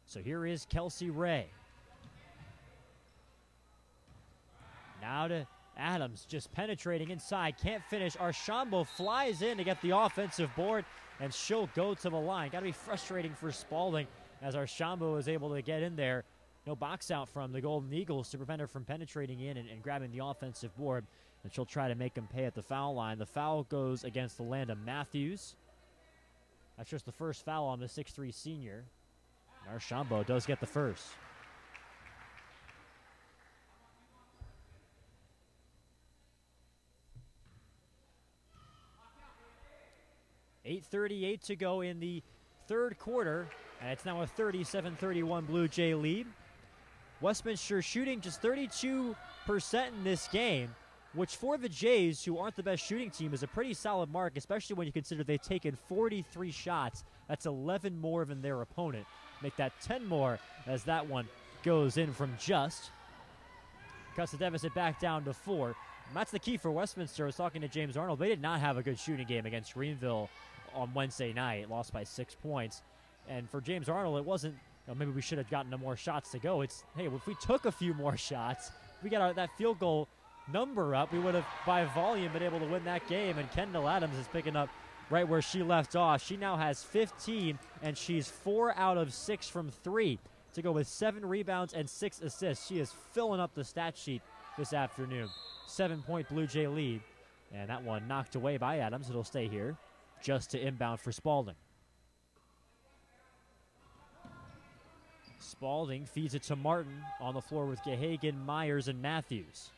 So here is Kelsey Ray. Now to Adams, just penetrating inside, can't finish. Archambault flies in to get the offensive board, and she'll go to the line. Got to be frustrating for Spalding as Archambault is able to get in there. No box out from the Golden Eagles to prevent her from penetrating in and grabbing the offensive board. And she'll try to make them pay at the foul line. The foul goes against Alanda Matthews. That's just the first foul on the 6'3 senior. And Archambault does get the first. .38 to go in the third quarter, and it's now a 37-31 Blue Jay lead. Westminster shooting just 32% in this game, which for the Jays, who aren't the best shooting team, is a pretty solid mark, especially when you consider they've taken 43 shots. That's 11 more than their opponent. Make that 10 more as that one goes in from Just. Cuts the deficit back down to 4. And that's the key for Westminster. I was talking to James Arnold. They did not have a good shooting game against Greenville on Wednesday night. Lost by 6 points. And for James Arnold, it wasn't, maybe we should have gotten more shots to go. It's, hey, if we took a few more shots, if we got that field goal number up, we would have, by volume, been able to win that game. And Kendall Adams is picking up right where she left off. She now has 15, and she's 4 out of 6 from 3 to go with 7 rebounds and 6 assists. She is filling up the stat sheet this afternoon. 7-point Blue Jay lead. And that one knocked away by Adams. It'll stay here just to inbound for Spalding. Spalding feeds it to Martin on the floor with Gahagan, Myers, and Matthews.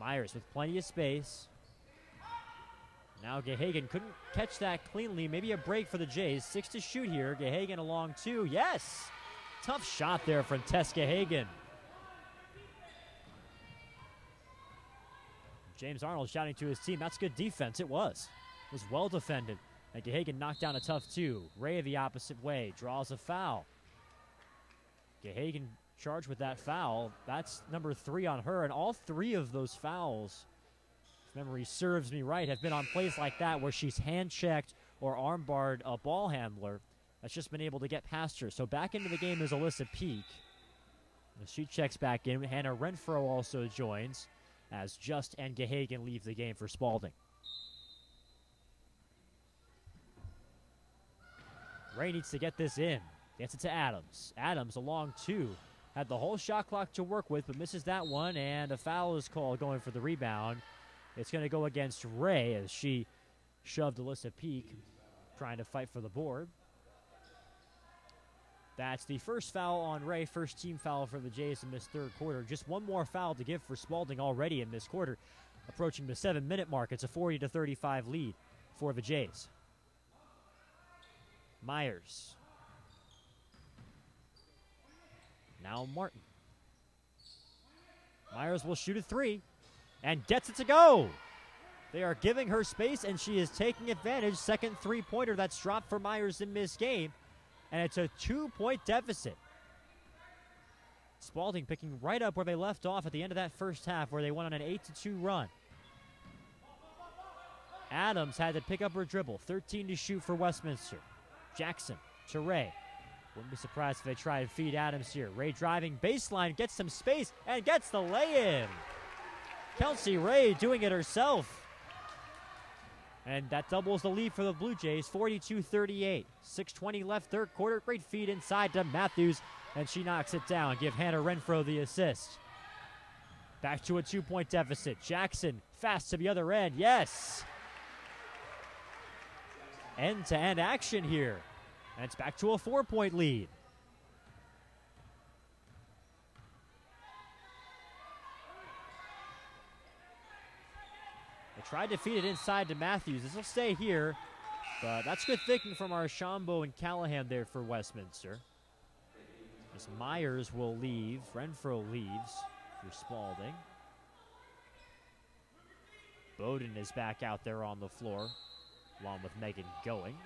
Myers with plenty of space. Now Gahagan couldn't catch that cleanly. Maybe a break for the Jays. 6 to shoot here. Gahagan along 2. Yes! Tough shot there from Tess Gahagan. James Arnold shouting to his team, that's good defense. It was. It was well defended. And Gahagan knocked down a tough 2. Ray the opposite way. Draws a foul. Gahagan charged with that foul. That's number 3 on her. And all 3 of those fouls, if memory serves me right, have been on plays like that where she's hand-checked or arm-barred a ball handler that's just been able to get past her. So back into the game is Alyssa Peak. She checks back in. Hannah Renfro also joins. as Just and Gahagan leave the game for Spalding. Ray needs to get this in. Gets it to Adams. Adams along 2. Had the whole shot clock to work with, but misses that one, and a foul is called going for the rebound. It's going to go against Ray as she shoved Alyssa Peak, trying to fight for the board. That's the first foul on Ray, first team foul for the Jays in this third quarter. Just one more foul to give for Spalding already in this quarter. Approaching the 7-minute mark, it's a 40-35 lead for the Jays. Myers. Now Martin. Myers will shoot a 3 and gets it to go. They are giving her space, and she is taking advantage. Second three-pointer that's dropped for Myers in this game, and it's a 2-point deficit. Spalding picking right up where they left off at the end of that first half, where they went on an 8-2 run. Adams had to pick up her dribble. 13 to shoot for Westminster. Jackson to Ray. Wouldn't be surprised if they try and feed Adams here. Ray driving baseline, gets some space, and gets the lay-in. Kelsey Ray doing it herself. And that doubles the lead for the Blue Jays, 42-38. 6:20 left, third quarter. Great feed inside to Matthews, and she knocks it down. Give Hannah Renfro the assist. Back to a 2-point deficit. Jackson fast to the other end. Yes! End-to-end action here. And it's back to a 4-point lead. They tried to feed it inside to Matthews. This will stay here, but that's good thinking from Archambault and Callahan there for Westminster. As Myers will leave, Renfro leaves for Spalding. Bowden is back out there on the floor, along with Megan Going.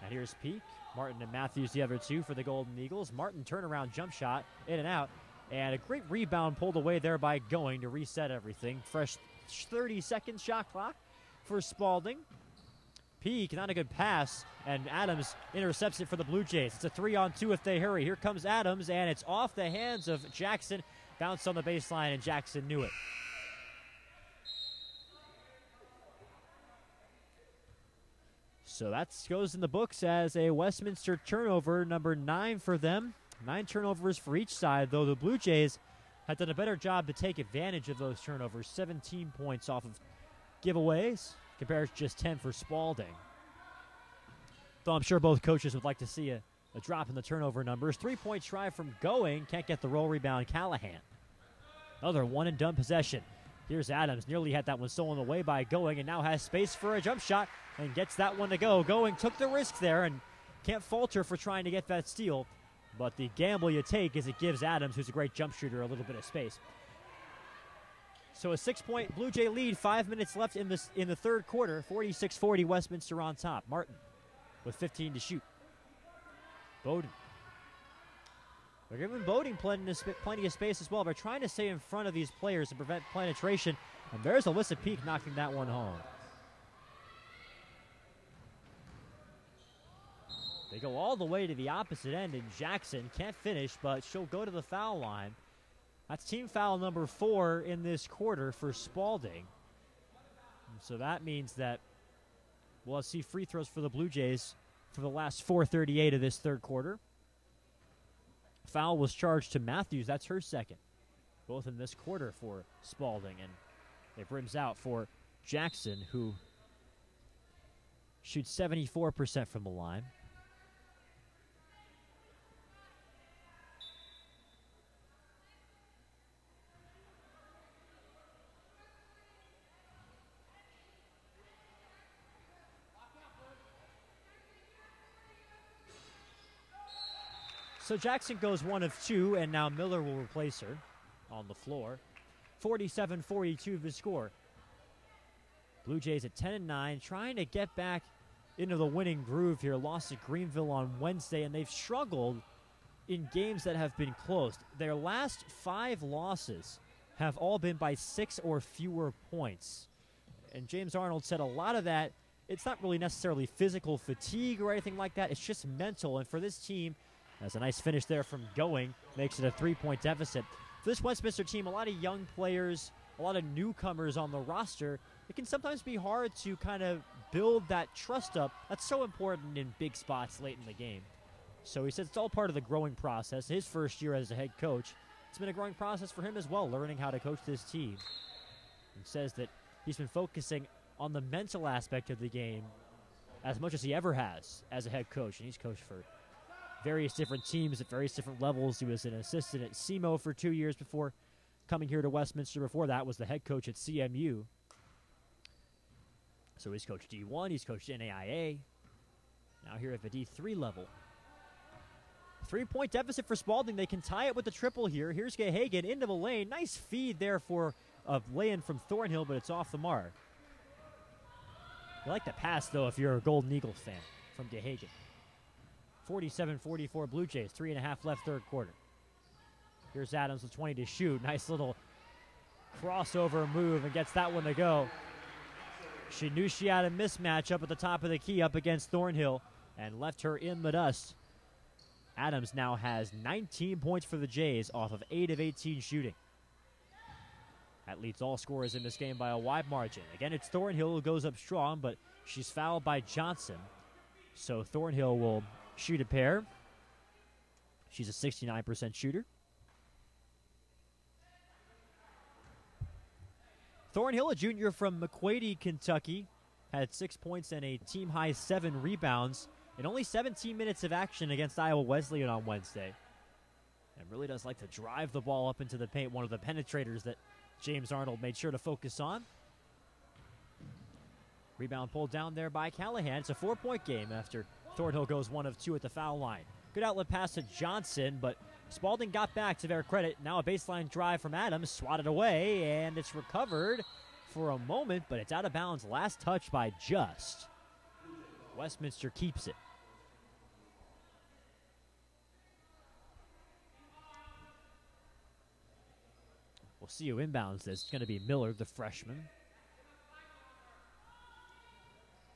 And here's Peak. Martin and Matthews, the other two for the Golden Eagles. Martin turnaround jump shot, in and out. And a great rebound pulled away there by Going to reset everything. Fresh 30-second shot clock for Spalding. Peak, not a good pass. And Adams intercepts it for the Blue Jays. It's a 3-on-2 if they hurry. Here comes Adams, and it's off the hands of Jackson. Bounced on the baseline, and Jackson knew it. So that goes in the books as a Westminster turnover, number 9 for them. 9 turnovers for each side, though the Blue Jays have done a better job to take advantage of those turnovers. 17 points off of giveaways compared to just 10 for Spalding. Though I'm sure both coaches would like to see a drop in the turnover numbers. 3-point try from Going. Can't get the roll rebound. Callahan. Another one-and-done possession. Here's Adams. Nearly had that one stolen away by Going, and now has space for a jump shot and gets that one to go. Going took the risk there and can't falter for trying to get that steal. But the gamble you take is it gives Adams, who's a great jump shooter, a little bit of space. So a 6-point Blue Jay lead, 5 minutes left in the third quarter. 46-40, Westminster on top. Martin with 15 to shoot. Bowden. They're giving Bowden plenty of space as well. They're trying to stay in front of these players to prevent penetration. And there's Alyssa Peak knocking that one home. They go all the way to the opposite end, and Jackson can't finish, but she'll go to the foul line. That's team foul number 4 in this quarter for Spalding. And so that means that we'll see free throws for the Blue Jays for the last 4:38 of this third quarter. Foul was charged to Matthews. That's her second, both in this quarter for Spalding. And it brims out for Jackson, who shoots 74% from the line. So Jackson goes 1 of 2, and now Miller will replace her on the floor. 47-42 the score. Blue Jays at 10-9, trying to get back into the winning groove here. Lost at Greenville on Wednesday, and they've struggled in games that have been close. Their last 5 losses have all been by 6 or fewer points. And James Arnold said a lot of that, it's not really necessarily physical fatigue or anything like that. It's just mental. And for this team, that's a nice finish there from Going. Makes it a 3-point deficit. For this Westminster team, a lot of young players, a lot of newcomers on the roster. It can sometimes be hard to kind of build that trust up. That's so important in big spots late in the game. So he says it's all part of the growing process. His first year as a head coach, it's been a growing process for him as well, learning how to coach this team. And says that he's been focusing on the mental aspect of the game as much as he ever has as a head coach. And he's coached for various different teams at various different levels. He was an assistant at SEMO for 2 years before coming here to Westminster. Before that was the head coach at CMU. So he's coached D1, he's coached NAIA. Now here at the D3 level. 3-point deficit for Spalding. They can tie it with the triple here. Here's Gehagen into the lane. Nice feed there for a lay-in from Thornhill, but it's off the mark. You like the pass, though, if you're a Golden Eagles fan from Gehagen. 47-44 Blue Jays, 3.5 left third quarter. Here's Adams with 20 to shoot. Nice little crossover move and gets that one to go. She knew she had a mismatch up at the top of the key up against Thornhill and left her in the dust. Adams now has 19 points for the Jays off of 8 of 18 shooting. That leads all scorers in this game by a wide margin. Again, it's Thornhill who goes up strong, but she's fouled by Johnson. So Thornhill will shoot a pair. She's a 69% shooter. Thornhill, a junior from McQuady, Kentucky, had 6 points and a team-high 7 rebounds in only 17 minutes of action against Iowa Wesleyan on Wednesday. And really does like to drive the ball up into the paint, one of the penetrators that James Arnold made sure to focus on. Rebound pulled down there by Callahan. It's a 4-point game after Thornhill goes 1 of 2 at the foul line. Good outlet pass to Johnson, but Spalding got back to their credit. Now a baseline drive from Adams, swatted away, and it's recovered for a moment, but it's out of bounds. Last touch by Just. Westminster keeps it. We'll see who inbounds this. It's going to be Miller, the freshman.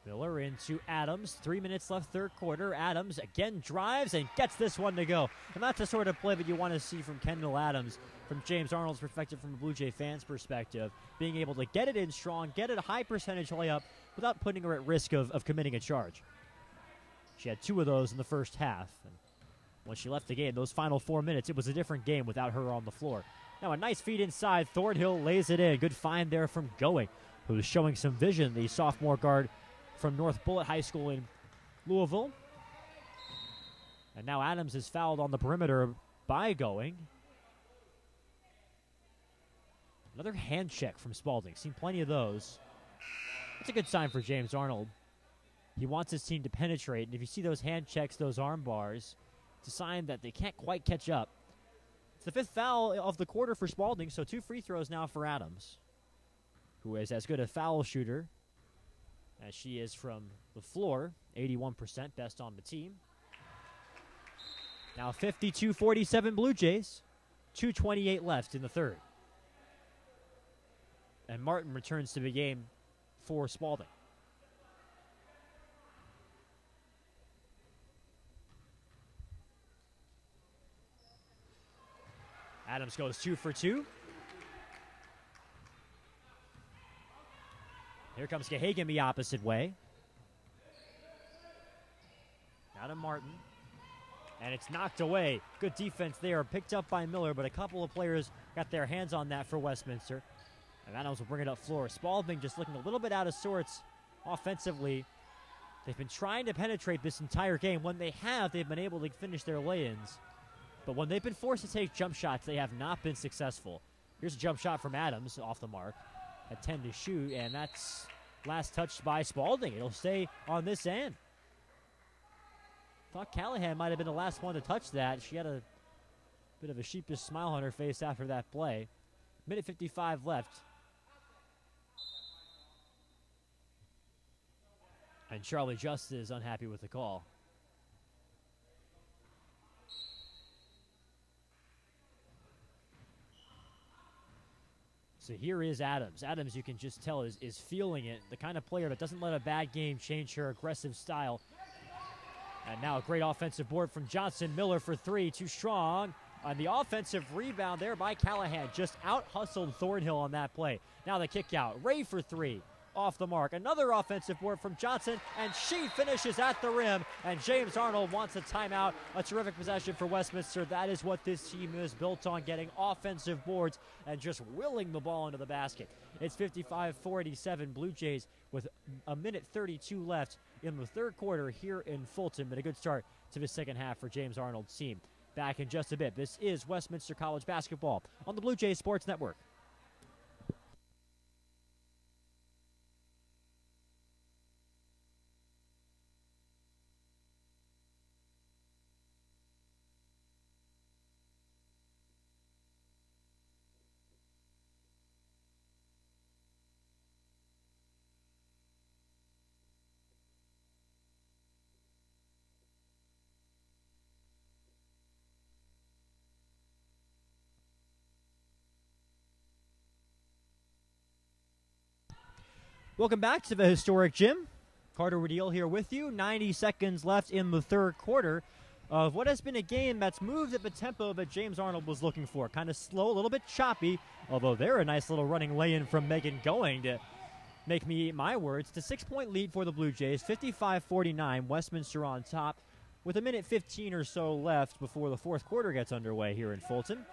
Miller into Adams. 3 minutes left third quarter. Adams again drives and gets this one to go. And that's the sort of play that you want to see from Kendall Adams, from James Arnold's perspective, from a Blue Jay fan's perspective. Being able to get it in strong, get it a high percentage layup without putting her at risk of committing a charge. She had 2 of those in the first half. And when she left the game, those final 4 minutes, it was a different game without her on the floor. Now a nice feed inside. Thornhill lays it in. Good find there from Going, who's showing some vision, the sophomore guard from North Bullitt High School in Louisville. And now Adams is fouled on the perimeter by Going. Another hand check from Spalding. Seen plenty of those. That's a good sign for James Arnold. He wants his team to penetrate, and if you see those hand checks, those arm bars, it's a sign that they can't quite catch up. It's the 5th foul of the quarter for Spalding, so 2 free throws now for Adams, who is as good a foul shooter as she is from the floor. 81%, best on the team. Now 52-47 Blue Jays. 2:28 left in the third. And Martin returns to the game for Spalding. Adams goes 2 for 2. Here comes Gehagen the opposite way. Now to Martin. And it's knocked away. Good defense there. Picked up by Miller, but a couple of players got their hands on that for Westminster. And Adams will bring it up floor. Spalding just looking a little bit out of sorts offensively. They've been trying to penetrate this entire game. When they have, they've been able to finish their lay-ins. But when they've been forced to take jump shots, they have not been successful. Here's a jump shot from Adams off the mark at 10 to shoot, and that's last touched by Spalding. It'll stay on this end. Thought Callahan might have been the last one to touch that. She had a bit of a sheepish smile on her face after that play. Minute 55 left. And Charlie Just is unhappy with the call. So here is Adams. Adams, you can just tell, is feeling it. The kind of player that doesn't let a bad game change her aggressive style. And now a great offensive board from Johnson. Miller for 3, too strong. On the offensive rebound there by Callahan, just out-hustled Thornhill on that play. Now the kick out, Ray for three, off the mark. Another offensive board from Johnson, and she finishes at the rim, and James Arnold wants a timeout. A terrific possession for Westminster. That is what this team is built on, getting offensive boards and just willing the ball into the basket. It's 55-47 Blue Jays with a minute 32 left in the third quarter here in Fulton, but a good start to the second half for James Arnold's team. Back in just a bit. This is Westminster College basketball on the Blue Jays Sports Network. Welcome back to the historic gym. Carter Woodeel here with you. 90 seconds left in the third quarter of what has been a game that's moved at the tempo that James Arnold was looking for. Kind of slow, a little bit choppy, although they're a nice little running lay-in from Megan Going to make me eat my words. It's a 6-point lead for the Blue Jays, 55-49, Westminster on top with a minute 15 or so left before the fourth quarter gets underway here in Fulton.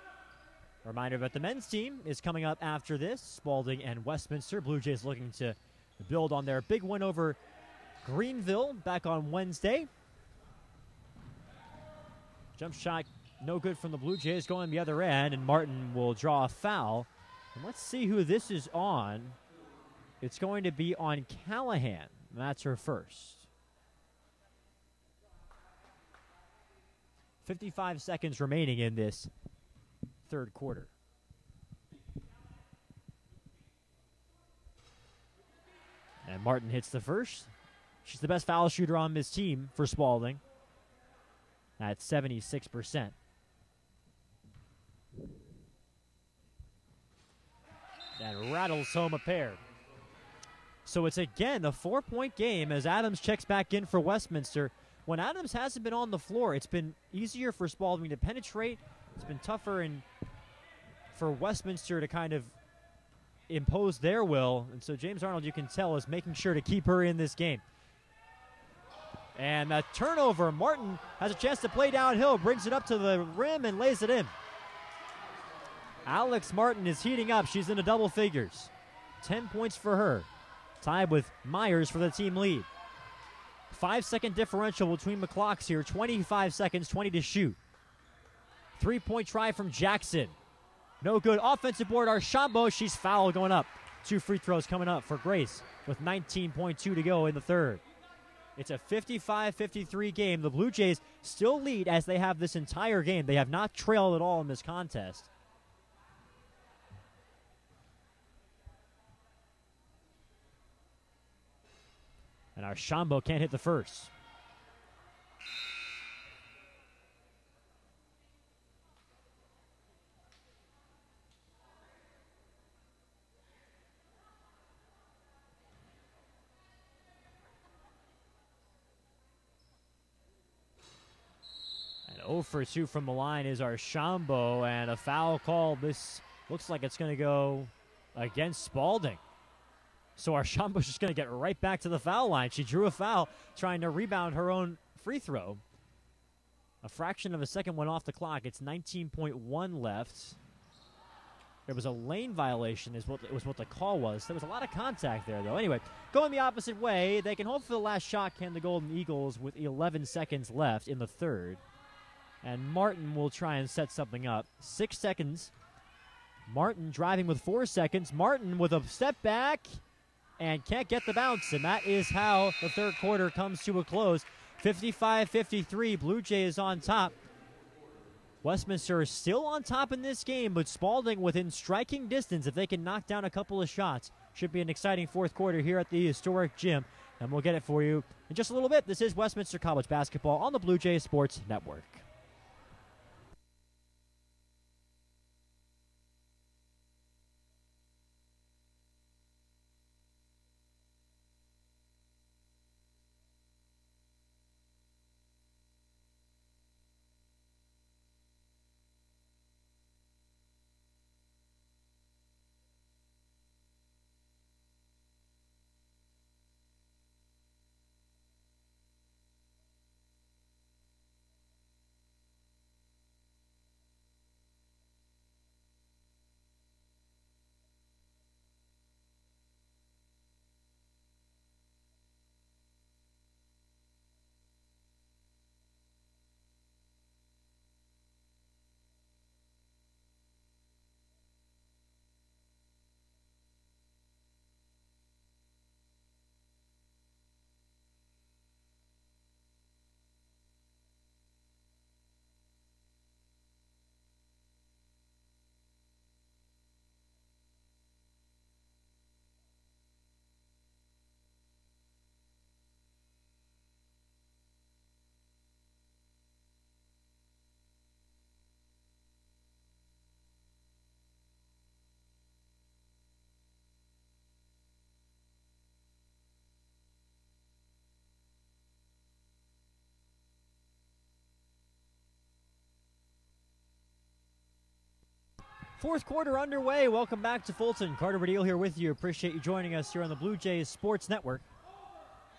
A reminder that the men's team is coming up after this, Spalding and Westminster. Blue Jays looking to build on their big win over Greenville back on Wednesday. Jump shot no good from the Blue Jays, going the other end, and Martin will draw a foul. And let's see who this is on. It's going to be on Callahan. That's her first. 55 seconds remaining in this third quarter. And Martin hits the first. She's the best foul shooter on this team for Spalding at 76%. And rattles home a pair. So it's again a 4-point game as Adams checks back in for Westminster. When Adams hasn't been on the floor, it's been easier for Spalding to penetrate. It's been tougher for Westminster to kind of impose their will. And so James Arnold, you can tell, is making sure to keep her in this game. And a turnover. Martin has a chance to play downhill, brings it up to the rim and lays it in. Alex Martin is heating up. She's into double figures. 10 points for her. Tied with Myers for the team lead. 5-second differential between the clocks here. 25 seconds, 20 to shoot. 3-point try from Jackson. No good. Offensive board, Archambault. She's fouled going up. 2 free throws coming up for Grace with 19.2 to go in the third. It's a 55-53 game. The Blue Jays still lead as they have this entire game. They have not trailed at all in this contest. And Archambault can't hit the first. And 0 for 2 from the line is Archambault, and a foul call. This looks like it's going to go against Spalding. So Archambault's just going to get right back to the foul line. She drew a foul trying to rebound her own free throw. A fraction of a second went off the clock. It's 19.1 left. There was a lane violation is what the call was. There was a lot of contact there, though. Anyway, going the opposite way. They can hope for the last shot, can the Golden Eagles, with 11 seconds left in the third. And Martin will try and set something up. 6 seconds. Martin driving with 4 seconds. Martin with a step back and can't get the bounce, and that is how the third quarter comes to a close. 55-53, Blue Jays on top. Westminster is still on top in this game, but Spalding within striking distance. If they can knock down a couple of shots, should be an exciting fourth quarter here at the historic gym, and we'll get it for you in just a little bit. This is Westminster College basketball on the Blue Jays Sports Network. Fourth quarter underway. Welcome back to Fulton. Carter Badil here with you. Appreciate you joining us here on the Blue Jays Sports Network.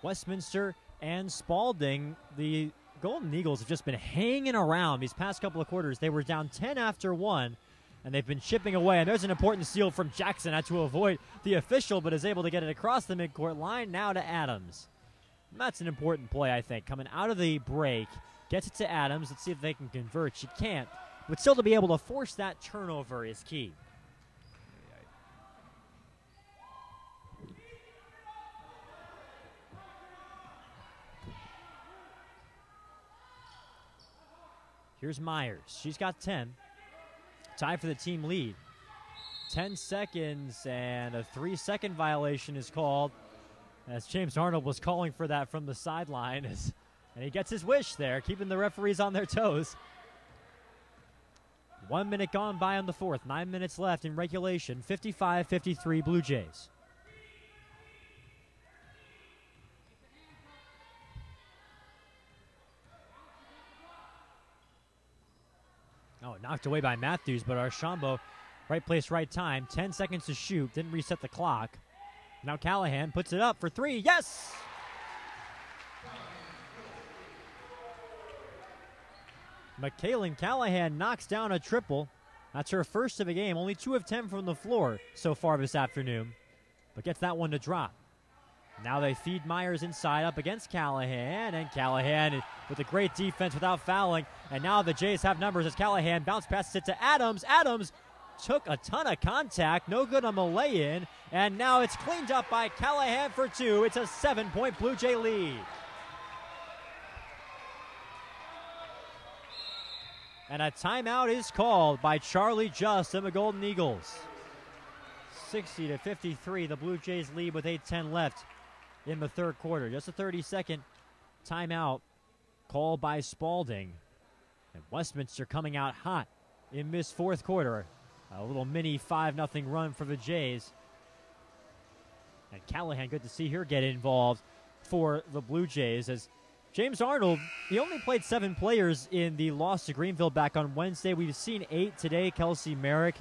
Westminster and Spalding, the Golden Eagles have just been hanging around these past couple of quarters. They were down 10 after 1, and they've been chipping away. And there's an important steal from Jackson. Had to avoid the official, but is able to get it across the midcourt line. Now to Adams. And that's an important play, I think. Coming out of the break, gets it to Adams. Let's see if they can convert. She can't. But still to be able to force that turnover is key. Here's Myers. She's got 10. Tie for the team lead. 10 seconds and a 3-second violation is called, as James Arnold was calling for that from the sideline. And he gets his wish there, keeping the referees on their toes. 1 minute gone by on the fourth. 9 minutes left in regulation. 55-53 Blue Jays. Oh, knocked away by Matthews, but Archambault, right place, right time. 10 seconds to shoot. Didn't reset the clock. Now Callahan puts it up for three. Yes! McKaylin Callahan knocks down a triple. That's her first of the game. Only 2 of 10 from the floor so far this afternoon, but gets that one to drop. Now they feed Myers inside up against Callahan, and Callahan with a great defense without fouling. And now the Jays have numbers as Callahan bounce passes it to Adams. Adams took a ton of contact, no good on the lay-in, and now it's cleaned up by Callahan for 2. It's a 7-point Blue Jay lead. And a timeout is called by Charlie Just and the Golden Eagles. 60-53, the Blue Jays lead with 8:10 left in the third quarter. Just a 30-second timeout called by Spalding. And Westminster coming out hot in this fourth quarter. A little mini 5-0 run for the Jays. And Callahan, good to see her get involved for the Blue Jays, as James Arnold, he only played 7 players in the loss to Greenville back on Wednesday. We've seen 8 today. Kelsey Merrick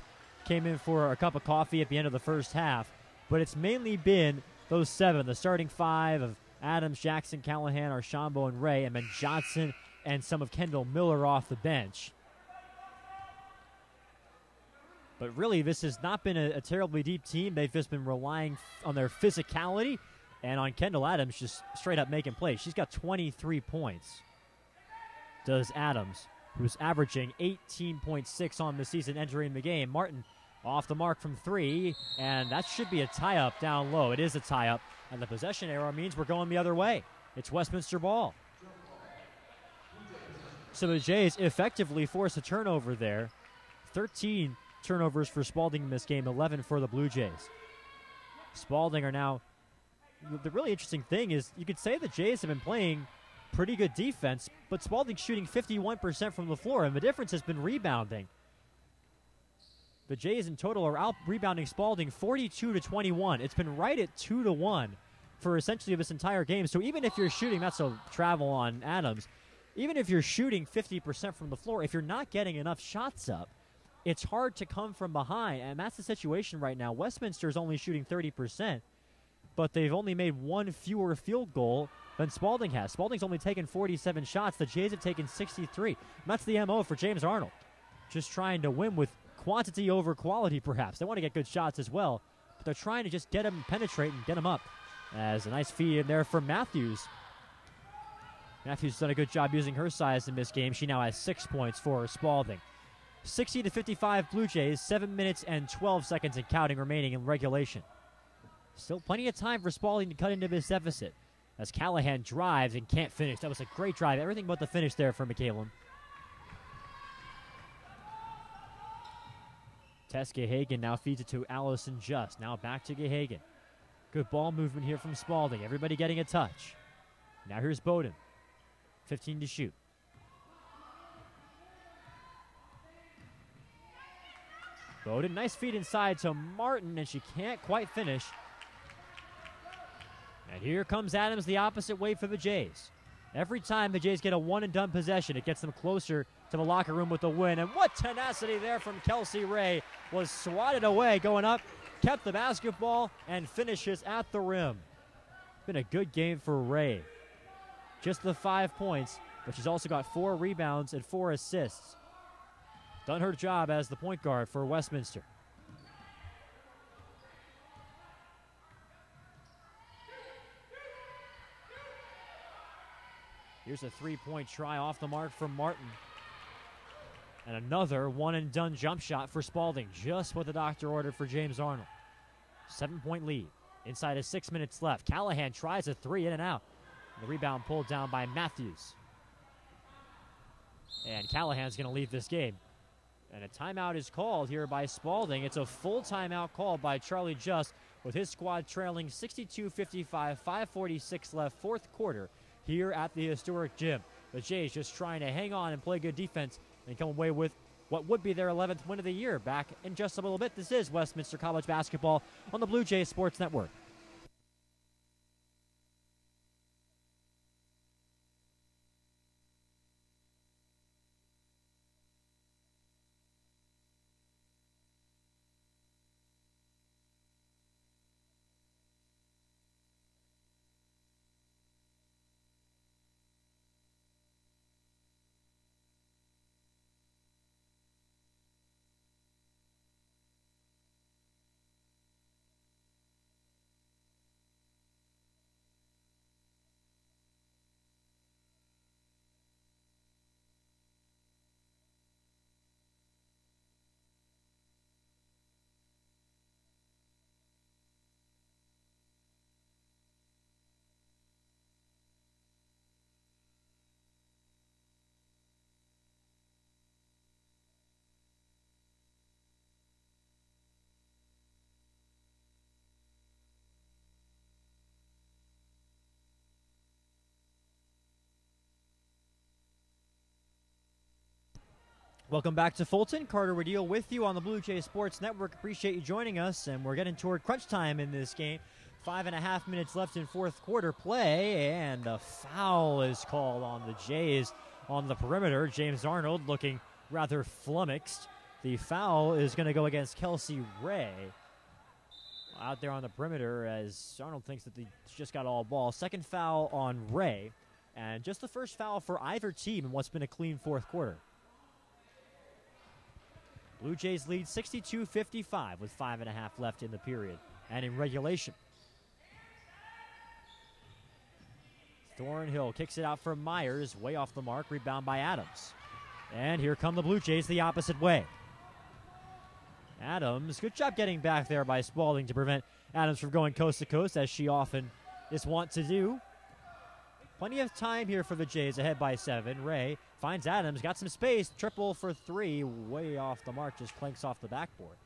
came in for a cup of coffee at the end of the first half. But it's mainly been those 7, the starting 5 of Adams, Jackson, Callahan, Archambault, and Ray, and then Johnson and some of Kendall Miller off the bench. But really, this has not been a terribly deep team. They've just been relying on their physicality and on Kendall Adams just straight up making plays. She's got 23 points. Does Adams, who's averaging 18.6 on the season entering the game. Martin off the mark from 3, and that should be a tie-up down low. It is a tie-up, and the possession arrow means we're going the other way. It's Westminster ball. So the Jays effectively force a turnover there. 13 turnovers for Spalding in this game, 11 for the Blue Jays. Spalding are now... The really interesting thing is you could say the Jays have been playing pretty good defense, but Spalding's shooting 51% from the floor, and the difference has been rebounding. The Jays in total are out rebounding Spalding 42-21. It's been right at 2-1 for essentially this entire game. So even if you're shooting, that's a travel on Adams, even if you're shooting 50% from the floor, if you're not getting enough shots up, it's hard to come from behind, and that's the situation right now. Westminster is only shooting 30%. But they've only made 1 fewer field goal than Spalding has. Spalding's only taken 47 shots. The Jays have taken 63. And that's the MO for James Arnold. Just trying to win with quantity over quality, perhaps. They want to get good shots as well, but they're trying to just get them, penetrate, and get them up. As a nice feed in there for Matthews. Matthews has done a good job using her size in this game. She now has 6 points for Spalding. 60-55 Blue Jays, 7 minutes and 12 seconds and counting remaining in regulation. Still plenty of time for Spalding to cut into this deficit as Callahan drives and can't finish. That was a great drive. Everything but the finish there for McKaylin. Tess Gehagen now feeds it to Allison Just. Now back to Gehagen. Good ball movement here from Spalding. Everybody getting a touch. Now here's Bowden. 15 to shoot. Bowden, nice feed inside to Martin, and she can't quite finish. And here comes Adams the opposite way for the Jays. Every time the Jays get a one-and-done possession, it gets them closer to the locker room with the win. And what tenacity there from Kelsey Ray. Was swatted away, going up, kept the basketball, and finishes at the rim. Been a good game for Ray. Just the 5 points, but she's also got 4 rebounds and 4 assists. Done her job as the point guard for Westminster. Here's a 3-point try off the mark from Martin. And another one-and-done jump shot for Spalding. Just what the doctor ordered for James Arnold. 7-point lead. Inside of 6 minutes left. Callahan tries a 3 in and out. The rebound pulled down by Matthews. And Callahan's going to leave this game. And a timeout is called here by Spalding. It's a full timeout called by Charlie Just with his squad trailing 62-55, 5:46 left, fourth quarter here at the historic gym. The Jays just trying to hang on and play good defense and come away with what would be their 11th win of the year. Back in just a little bit. This is Westminster College basketball on the Blue Jays Sports Network. Welcome back to Fulton. Carter Rodil with you on the Blue Jays Sports Network. Appreciate you joining us, and we're getting toward crunch time in this game. 5.5 minutes left in fourth quarter play, and a foul is called on the Jays on the perimeter. James Arnold looking rather flummoxed. The foul is going to go against Kelsey Ray out there on the perimeter as Arnold thinks that they just got all ball. Second foul on Ray, and just the first foul for either team in what's been a clean fourth quarter. Blue Jays lead 62-55 with 5.5 left in the period and in regulation. Thornhill kicks it out for Myers, way off the mark, rebound by Adams. And here come the Blue Jays the opposite way. Adams, good job getting back there by Spalding to prevent Adams from going coast to coast, as she often is wont to do. Plenty of time here for the Jays, ahead by 7. Ray finds Adams, got some space, triple for 3, way off the mark, just clanks off the backboard.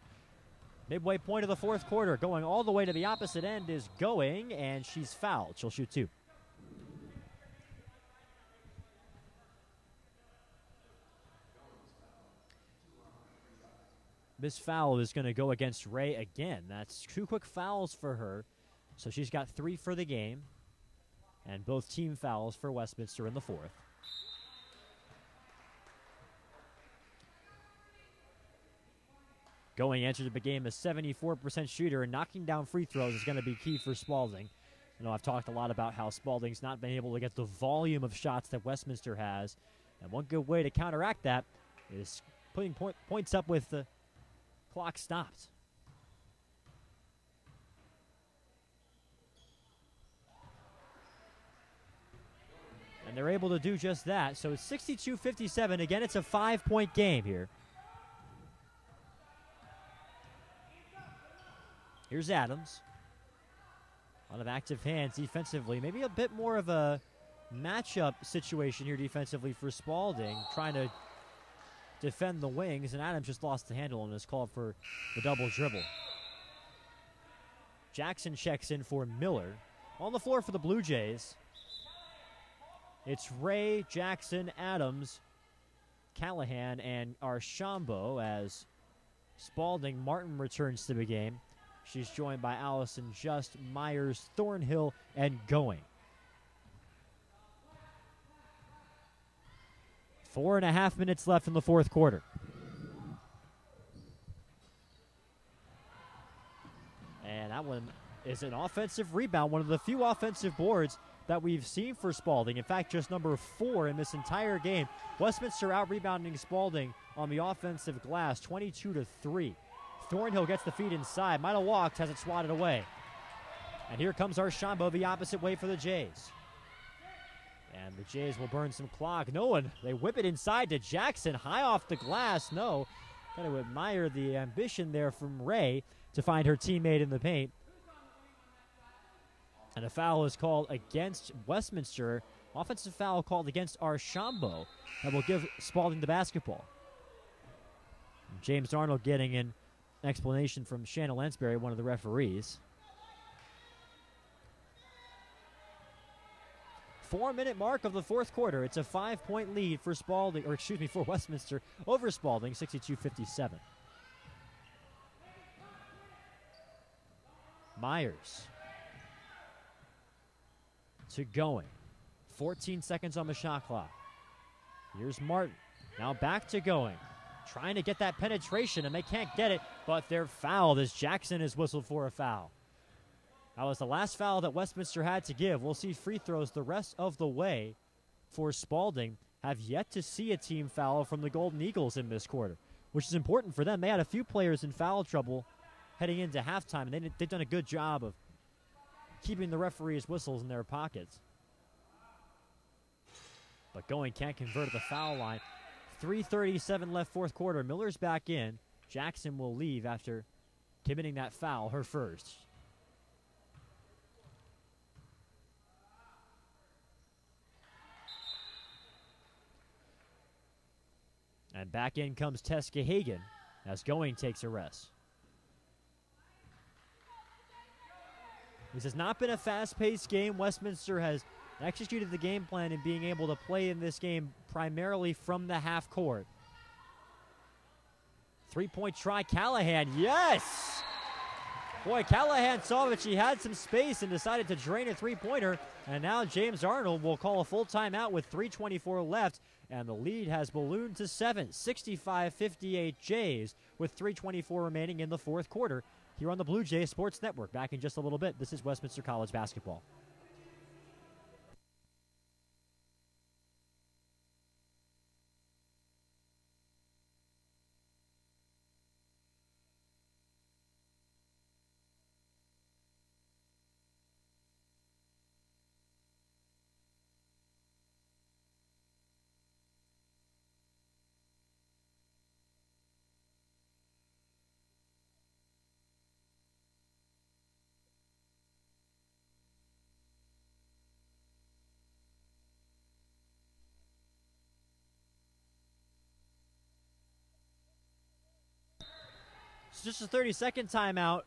Midway point of the fourth quarter, going all the way to the opposite end is going, and she's fouled. She'll shoot 2. This foul is going to go against Ray again. That's 2 quick fouls for her, so she's got 3 for the game. And both team fouls for Westminster in the fourth. Going into the game, a 74% shooter, and knocking down free throws is going to be key for Spalding. You know, I've talked a lot about how Spalding's not been able to get the volume of shots that Westminster has. And one good way to counteract that is putting points up with the clock stopped. And they're able to do just that. So it's 62-57. Again, it's a 5-point game here. Here's Adams. A lot of active hands defensively. Maybe a bit more of a matchup situation here defensively for Spalding, trying to defend the wings, and Adams just lost the handle and is called for the double dribble. Jackson checks in for Miller. On the floor for the Blue Jays, it's Ray, Jackson, Adams, Callahan, and Archambault as Spalding. Martin returns to the game. She's joined by Allison Just, Myers, Thornhill, and Going. 4.5 minutes left in the fourth quarter. And that one is an offensive rebound, one of the few offensive boards that we've seen for Spalding. In fact, just number 4 in this entire game. Westminster out-rebounding Spalding on the offensive glass, 22-3. Thornhill gets the feed inside. Might have walked, has it swatted away. And here comes Archambault the opposite way for the Jays. And the Jays will burn some clock. No one, they whip it inside to Jackson, high off the glass. No, got to admire the ambition there from Ray to find her teammate in the paint. And a foul is called against Westminster. Offensive foul called against Archambault that will give Spalding the basketball. And James Arnold getting an explanation from Shanna Lansbury, one of the referees. 4-minute mark of the fourth quarter. It's a 5-point lead for Spalding, or excuse me, for Westminster over Spalding, 62-57. Myers to going. 14 seconds on the shot clock. Here's Martin. Now back to going. Trying to get that penetration, and they can't get it, but they're fouled as Jackson is whistled for a foul. That was the last foul that Westminster had to give. We'll see free throws the rest of the way for Spalding. Have yet to see a team foul from the Golden Eagles in this quarter, which is important for them. They had a few players in foul trouble heading into halftime, and they've done a good job of keeping the referees' whistles in their pockets. But going can't convert at the foul line. 3:37 left fourth quarter. Miller's back in. Jackson will leave after committing that foul, her first. And back in comes Teska Hagan as Going takes a rest. This has not been a fast-paced game. Westminster has executed the game plan in being able to play in this game primarily from the half court. 3-point try, Callahan, yes! Boy, Callahan saw that she had some space and decided to drain a three-pointer, and now James Arnold will call a full timeout with 3:24 left, and the lead has ballooned to 7, 65-58 Jays with 3:24 remaining in the fourth quarter. Here on the Blue Jays Sports Network. Back in just a little bit. This is Westminster College basketball. It's just a 30-second timeout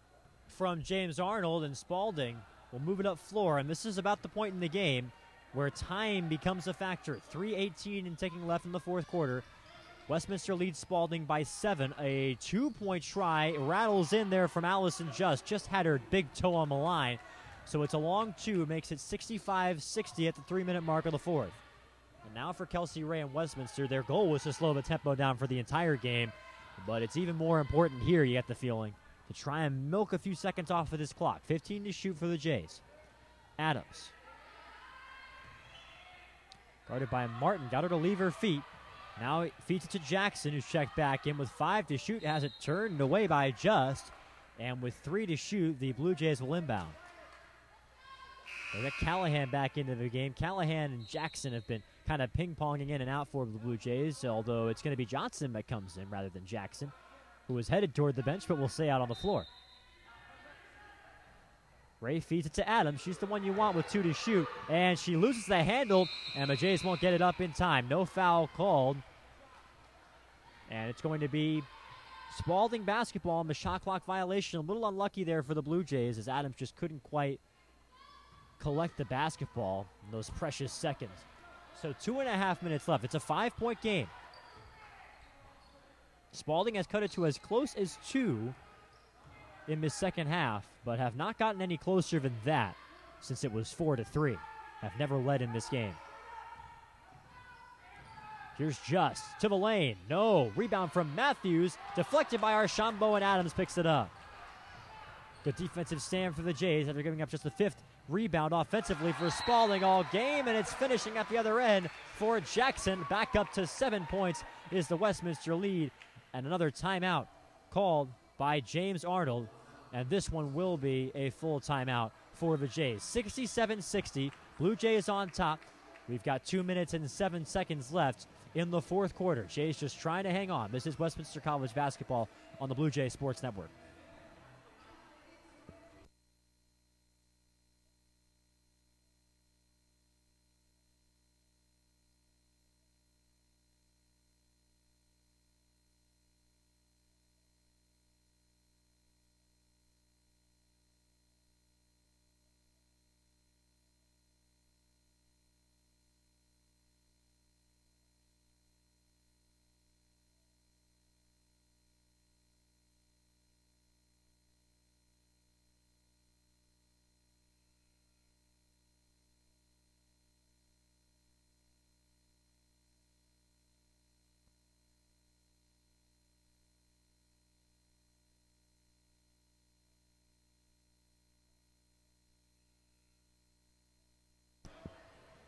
from James Arnold, and Spalding will move it up floor. And this is about the point in the game where time becomes a factor. 3:18 and ticking left in the fourth quarter. Westminster leads Spalding by 7. A 2-point try rattles in there from Allison Just had her big toe on the line. So it's a long 2, makes it 65-60 at the 3-minute mark of the fourth. And now for Kelsey Ray and Westminster, their goal was to slow the tempo down for the entire game. But it's even more important here, you get the feeling, to try and milk a few seconds off of this clock. 15 to shoot for the Jays. Adams. Guarded by Martin. Got her to leave her feet. Now it feeds it to Jackson, who's checked back in with 5 to shoot. Has it turned away by Just. And with 3 to shoot, the Blue Jays will inbound. They got Callahan back into the game. Callahan and Jackson have been kind of ping-ponging in and out for the Blue Jays, although it's going to be Johnson that comes in rather than Jackson, who is headed toward the bench but will stay out on the floor. Ray feeds it to Adams. She's the one you want with 2 to shoot, and she loses the handle, and the Jays won't get it up in time. No foul called, and it's going to be Spalding basketball on the shot clock violation. A little unlucky there for the Blue Jays as Adams just couldn't quite collect the basketball in those precious seconds. So 2.5 minutes left. It's a 5-point game. Spalding has cut it to as close as 2 in this second half, but have not gotten any closer than that since it was 4-3. Have never led in this game. Here's Just to the lane. No. Rebound from Matthews. Deflected by Archambault, and Adams picks it up. Good defensive stand for the Jays after giving up just the 5th rebound offensively for Spalding all game, and it's finishing at the other end for Jackson. Back up to 7 points is the Westminster lead, and another timeout called by James Arnold, and this one will be a full timeout for the Jays. 67-60, Blue Jays on top. We've got 2 minutes and 7 seconds left in the fourth quarter. Jays just trying to hang on. This is Westminster College basketball on the Blue Jays Sports Network.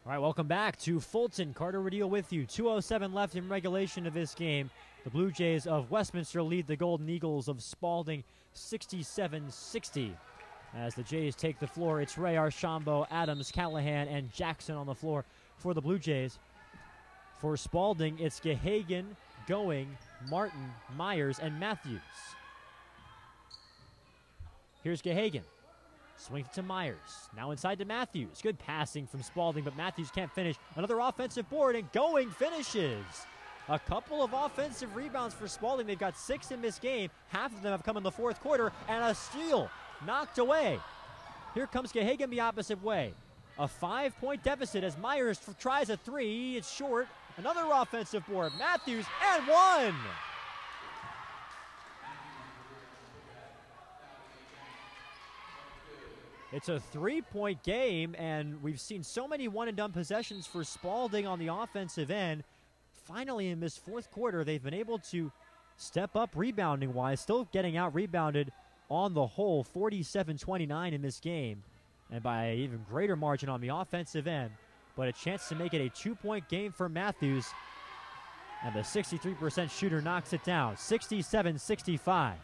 All right, welcome back to Fulton. Carter Rodil with you. 2:07 left in regulation of this game. The Blue Jays of Westminster lead the Golden Eagles of Spalding 67-60. As the Jays take the floor, it's Ray, Archambault, Adams, Callahan, and Jackson on the floor for the Blue Jays. For Spalding, it's Gahagan, Going, Martin, Myers, and Matthews. Here's Gahagan. Swings it to Myers. Now inside to Matthews. Good passing from Spalding, but Matthews can't finish. Another offensive board, and Going finishes. A couple of offensive rebounds for Spalding. They've got 6 in this game. Half of them have come in the fourth quarter, and a steal knocked away. Here comes Gahagan the opposite way. A 5-point deficit as Myers tries a 3. It's short. Another offensive board. Matthews, and one. It's a 3-point game, and we've seen so many one-and-done possessions for Spalding on the offensive end. Finally, in this fourth quarter, they've been able to step up rebounding-wise, still getting out-rebounded on the whole, 47-29 in this game, and by an even greater margin on the offensive end. But a chance to make it a 2-point game for Matthews, and the 63% shooter knocks it down, 67-65.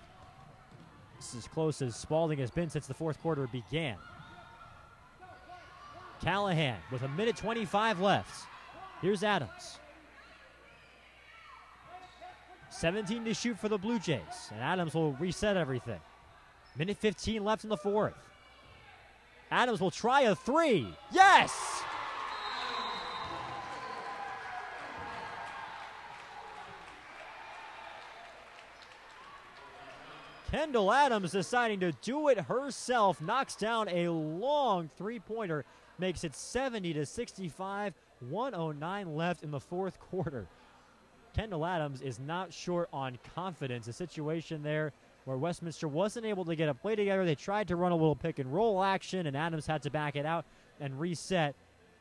This is as close as Spalding has been since the fourth quarter began. Callahan with 1:25 left. Here's Adams. 17 to shoot for the Blue Jays, and Adams will reset everything. 1:15 left in the fourth. Adams will try a 3. Yes! Kendall Adams deciding to do it herself, knocks down a long 3-pointer, makes it 70-65, 1:09 left in the fourth quarter. Kendall Adams is not short on confidence. A situation there where Westminster wasn't able to get a play together. They tried to run a little pick and roll action, and Adams had to back it out and reset.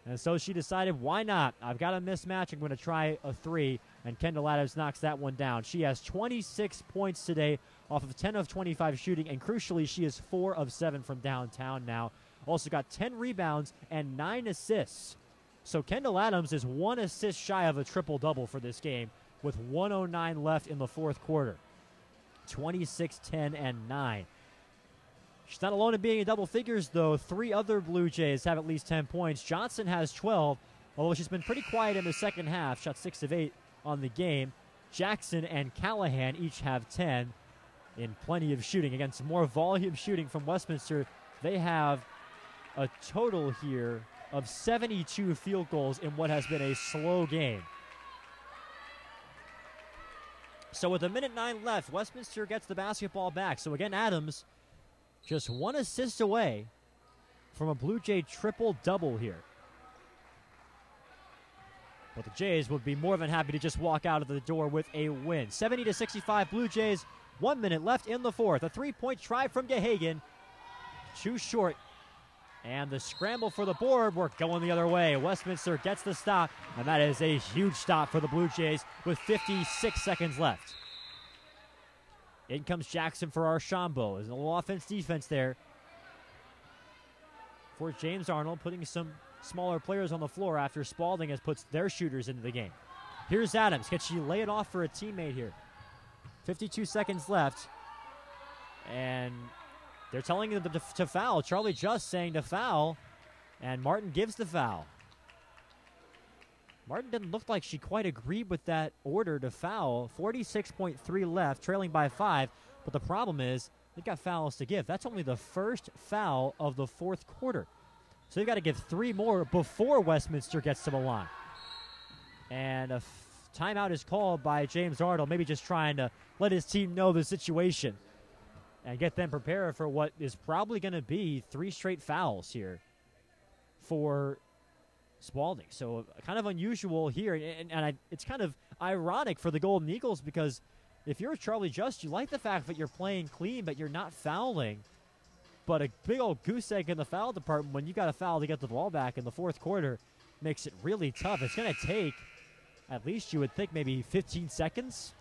And so she decided, why not? I've got a mismatch. I'm going to try a 3, and Kendall Adams knocks that one down. She has 26 points today off of 10 of 25 shooting, and crucially, she is 4 of 7 from downtown now. Also got 10 rebounds and 9 assists. So Kendall Adams is 1 assist shy of a triple-double for this game with 1:09 left in the fourth quarter. 26, 10, and 9. She's not alone in being in double figures, though. 3 other Blue Jays have at least 10 points. Johnson has 12, although she's been pretty quiet in the second half. Shot 6 of 8 on the game. Jackson and Callahan each have 10 in plenty of shooting. Again, some more volume shooting from Westminster. They have a total here of 72 field goals in what has been a slow game. So with 1:09 left, Westminster gets the basketball back. So again, Adams just 1 assist away from a Blue Jay triple-double here. But the Jays would be more than happy to just walk out of the door with a win. 70-65 Blue Jays, 1 minute left in the fourth. A 3-point try from Gahagan. Too short. And the scramble for the board, we're going the other way. Westminster gets the stop, and that is a huge stop for the Blue Jays with 56 seconds left. In comes Jackson for Archambault. There's a little offense-defense there for James Arnold, putting some smaller players on the floor after Spalding has put their shooters into the game. Here's Adams. Can she lay it off for a teammate here? 52 seconds left. And they're telling them to foul. Charlie Just saying to foul. And Martin gives the foul. Martin didn't look like she quite agreed with that order to foul. 46.3 left, trailing by 5. But the problem is they've got fouls to give. That's only the first foul of the fourth quarter. So they've got to give 3 more before Westminster gets to the line. And a timeout is called by James Arnold, maybe just trying to let his team know the situation and get them prepared for what is probably going to be 3 straight fouls here for Spalding. So kind of unusual here, and it's kind of ironic for the Golden Eagles because if you're Charlie Just, you like the fact that you're playing clean, but you're not fouling. But a big old goose egg in the foul department when you got a foul to get the ball back in the fourth quarter makes it really tough. It's going to take, at least you would think, maybe 15 seconds.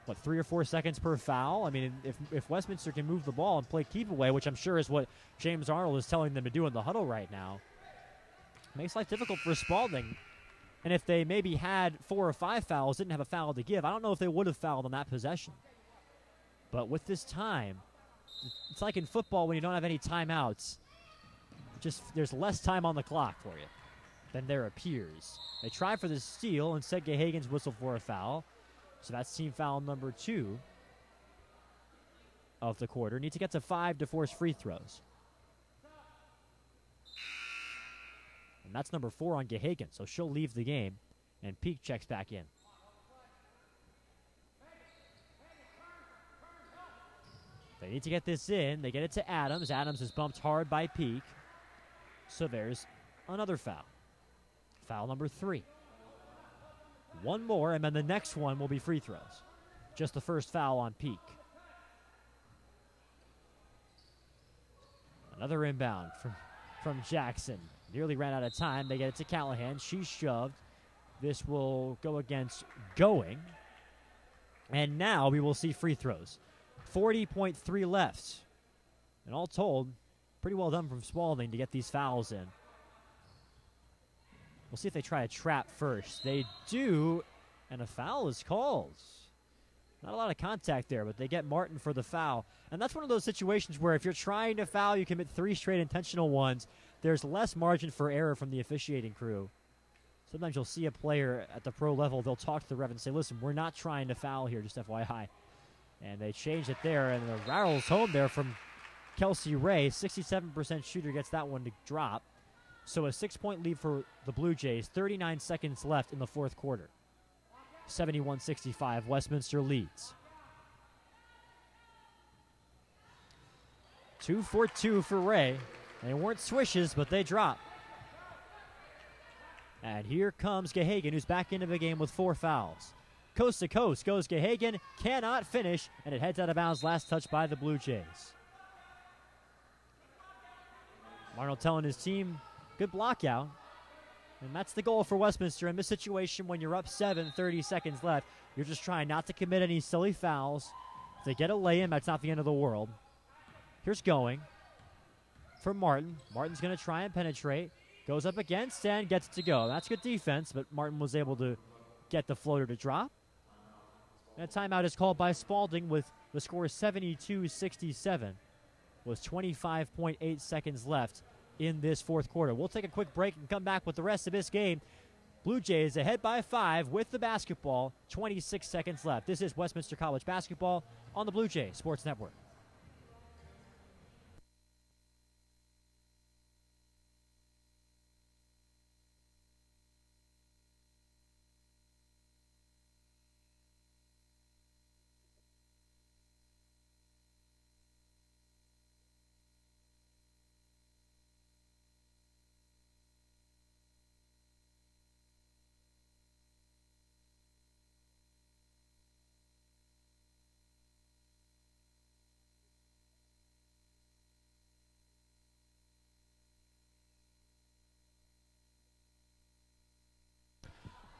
What, 3 or 4 seconds per foul? I mean, if Westminster can move the ball and play keep away, which I'm sure is what James Arnold is telling them to do in the huddle right now, makes life difficult for Spalding. And if they maybe had 4 or 5 fouls, didn't have a foul to give, I don't know if they would have fouled on that possession. But with this time, it's like in football when you don't have any timeouts. Just there's less time on the clock for you than there appears. They try for the steal. Instead, Gahagan's whistled for a foul. So that's team foul number 2 of the quarter. Need to get to 5 to force free throws. And that's number 4 on Gahagan, so she'll leave the game, and Peak checks back in. They need to get this in. They get it to Adams. Adams is bumped hard by Peak. So there's another foul. Foul number 3. 1 more, and then the next one will be free throws. Just the first foul on Peak. Another inbound from Jackson. Nearly ran out of time. They get it to Callahan. She's shoved. This will go against Going. And now we will see free throws. 40.3 left. And all told, pretty well done from Spalding to get these fouls in. We'll see if they try a trap first. They do, and a foul is called. Not a lot of contact there, but they get Martin for the foul. And that's one of those situations where if you're trying to foul, you commit 3 straight intentional ones. There's less margin for error from the officiating crew. Sometimes you'll see a player at the pro level, they'll talk to the ref and say, listen, we're not trying to foul here, just FYI. And they changed it there, and the rattles home there from Kelsey Ray. 67% shooter gets that one to drop. So a 6-point lead for the Blue Jays. 39 seconds left in the fourth quarter. 71-65, Westminster leads. 2 for 2 for Ray. They weren't swishes, but they drop. And here comes Gahagan, who's back into the game with 4 fouls. Coast to coast goes Gahagan, cannot finish, and it heads out of bounds. Last touch by the Blue Jays. Arnold telling his team, good block out. And that's the goal for Westminster in this situation when you're up 7, 30 seconds left. You're just trying not to commit any silly fouls. If they get a lay-in, that's not the end of the world. Here's Going for Martin. Martin's going to try and penetrate. Goes up against and gets it to go. That's good defense, but Martin was able to get the floater to drop. And a timeout is called by Spalding with the score 72-67 with 25.8 seconds left in this fourth quarter. We'll take a quick break and come back with the rest of this game. Blue Jays ahead by 5 with the basketball. 26 seconds left. This is Westminster College basketball on the Blue Jays Sports Network.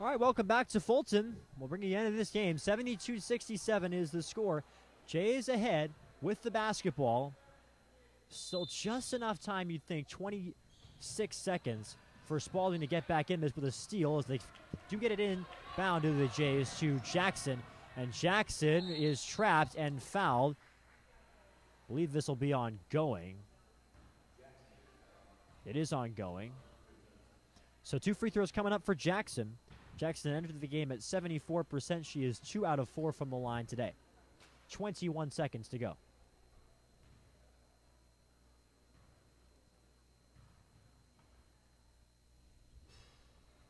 All right, welcome back to Fulton. We'll bring you the end of this game. 72-67 is the score. Jays ahead with the basketball. Still just enough time, you'd think, 26 seconds for Spalding to get back in this with a steal as they do get it in bound to the Jays to Jackson. And Jackson is trapped and fouled. I believe this will be ongoing. It is ongoing. So 2 free throws coming up for Jackson. Jackson entered the game at 74%. She is 2 out of 4 from the line today. 21 seconds to go.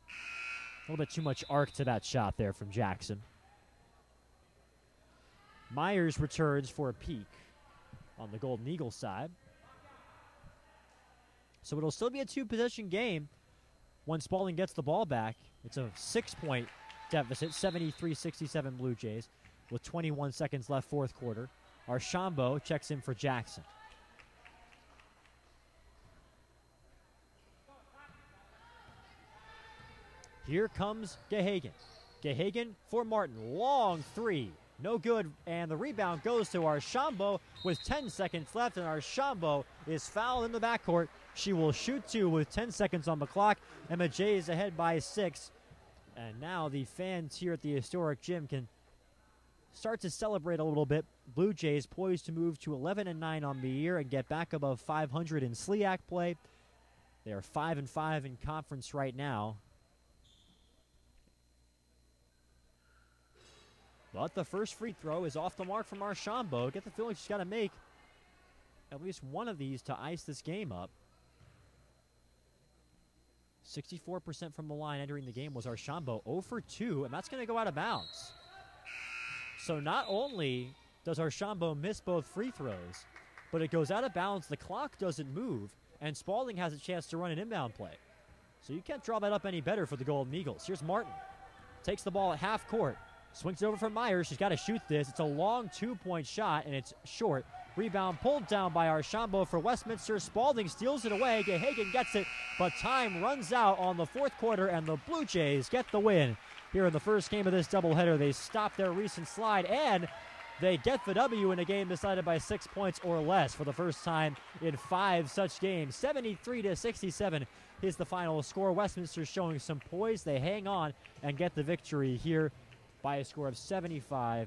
A little bit too much arc to that shot there from Jackson. Myers returns for a peek on the Golden Eagles side. So it'll still be a 2-possession game when Spalding gets the ball back. It's a 6-point deficit, 73-67 Blue Jays, with 21 seconds left, fourth quarter. Archambault checks in for Jackson. Here comes Gahagan. Gahagan for Martin. Long three. No good. And the rebound goes to Archambault with 10 seconds left. And Archambault is fouled in the backcourt. She will shoot 2 with 10 seconds on the clock. And the Jays ahead by 6. And now the fans here at the historic gym can start to celebrate a little bit. Blue Jays poised to move to 11-9 on the year and get back above 500 in SLIAC play. They are 5-5 in conference right now. But the first free throw is off the mark from Archambault. Get the feeling she's got to make at least one of these to ice this game up. 64% from the line entering the game was Archambault. 0 for 2, and that's going to go out of bounds. So not only does Archambault miss both free throws, but it goes out of bounds, the clock doesn't move, and Spalding has a chance to run an inbound play. So you can't draw that up any better for the Golden Eagles. Here's Martin. Takes the ball at half court. Swings it over from Myers. She's got to shoot this. It's a long 2-point shot, and it's short. Rebound pulled down by Archambault for Westminster. Spalding steals it away. Gahagan gets it, but time runs out on the fourth quarter, and the Blue Jays get the win. Here in the first game of this doubleheader, they stop their recent slide, and they get the W in a game decided by 6 points or less for the first time in 5 such games. 73-67 is the final score. Westminster showing some poise. They hang on and get the victory here by a score of 73-67.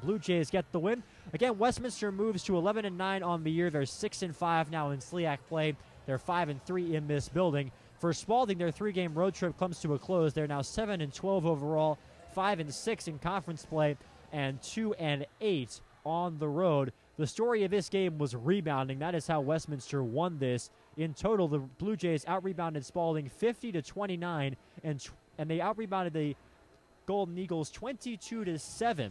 Blue Jays get the win. Again, Westminster moves to 11-9 on the year. They're 6-5 now in SLIAC play. They're 5-3 in this building. For Spalding, their 3-game road trip comes to a close. They're now 7-12 overall, 5-6 in conference play, and 2-8 on the road. The story of this game was rebounding. That is how Westminster won this. In total, the Blue Jays out-rebounded Spalding 50-29, and they out-rebounded the Golden Eagles 22-7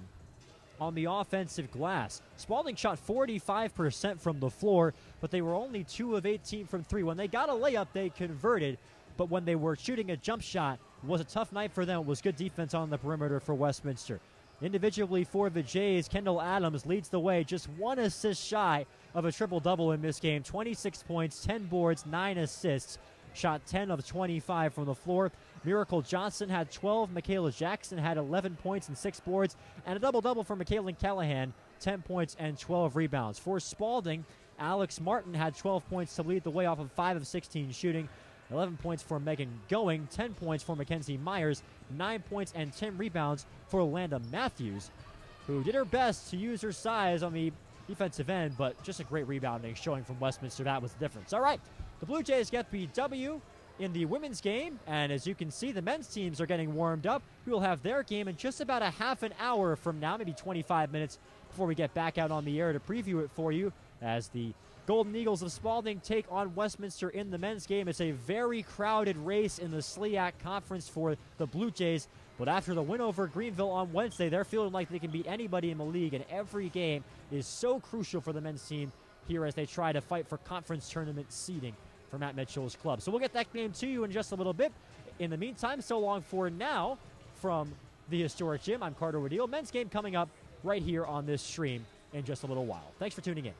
on the offensive glass. Spalding shot 45% from the floor, but they were only 2 of 18 from 3. When they got a layup, they converted, but when they were shooting a jump shot, it was a tough night for them. It was good defense on the perimeter for Westminster. Individually for the Jays, Kendall Adams leads the way, just 1 assist shy of a triple-double in this game. 26 points, 10 boards, 9 assists. Shot 10 of 25 from the floor. Miracle Johnson had 12. Michaela Jackson had 11 points and 6 boards. And a double-double for Michaela Callahan, 10 points and 12 rebounds. For Spalding, Alex Martin had 12 points to lead the way off of 5 of 16 shooting. 11 points for Megan Going, 10 points for Mackenzie Myers, 9 points and 10 rebounds for Landa Matthews, who did her best to use her size on the defensive end, but just a great rebounding showing from Westminster. That was the difference. All right, the Blue Jays get the W in the women's game, and as you can see, the men's teams are getting warmed up. We will have their game in just about a half an hour from now, maybe 25 minutes before we get back out on the air to preview it for you as the Golden Eagles of Spalding take on Westminster in the men's game. It's a very crowded race in the SLIAC Conference for the Blue Jays, but after the win over Greenville on Wednesday, they're feeling like they can beat anybody in the league, and every game is so crucial for the men's team here as they try to fight for conference tournament seeding for Matt Mitchell's club. So we'll get that game to you in just a little bit. In the meantime, so long for now from the historic gym. I'm Carter Woodeel. Men's game coming up right here on this stream in just a little while. Thanks for tuning in.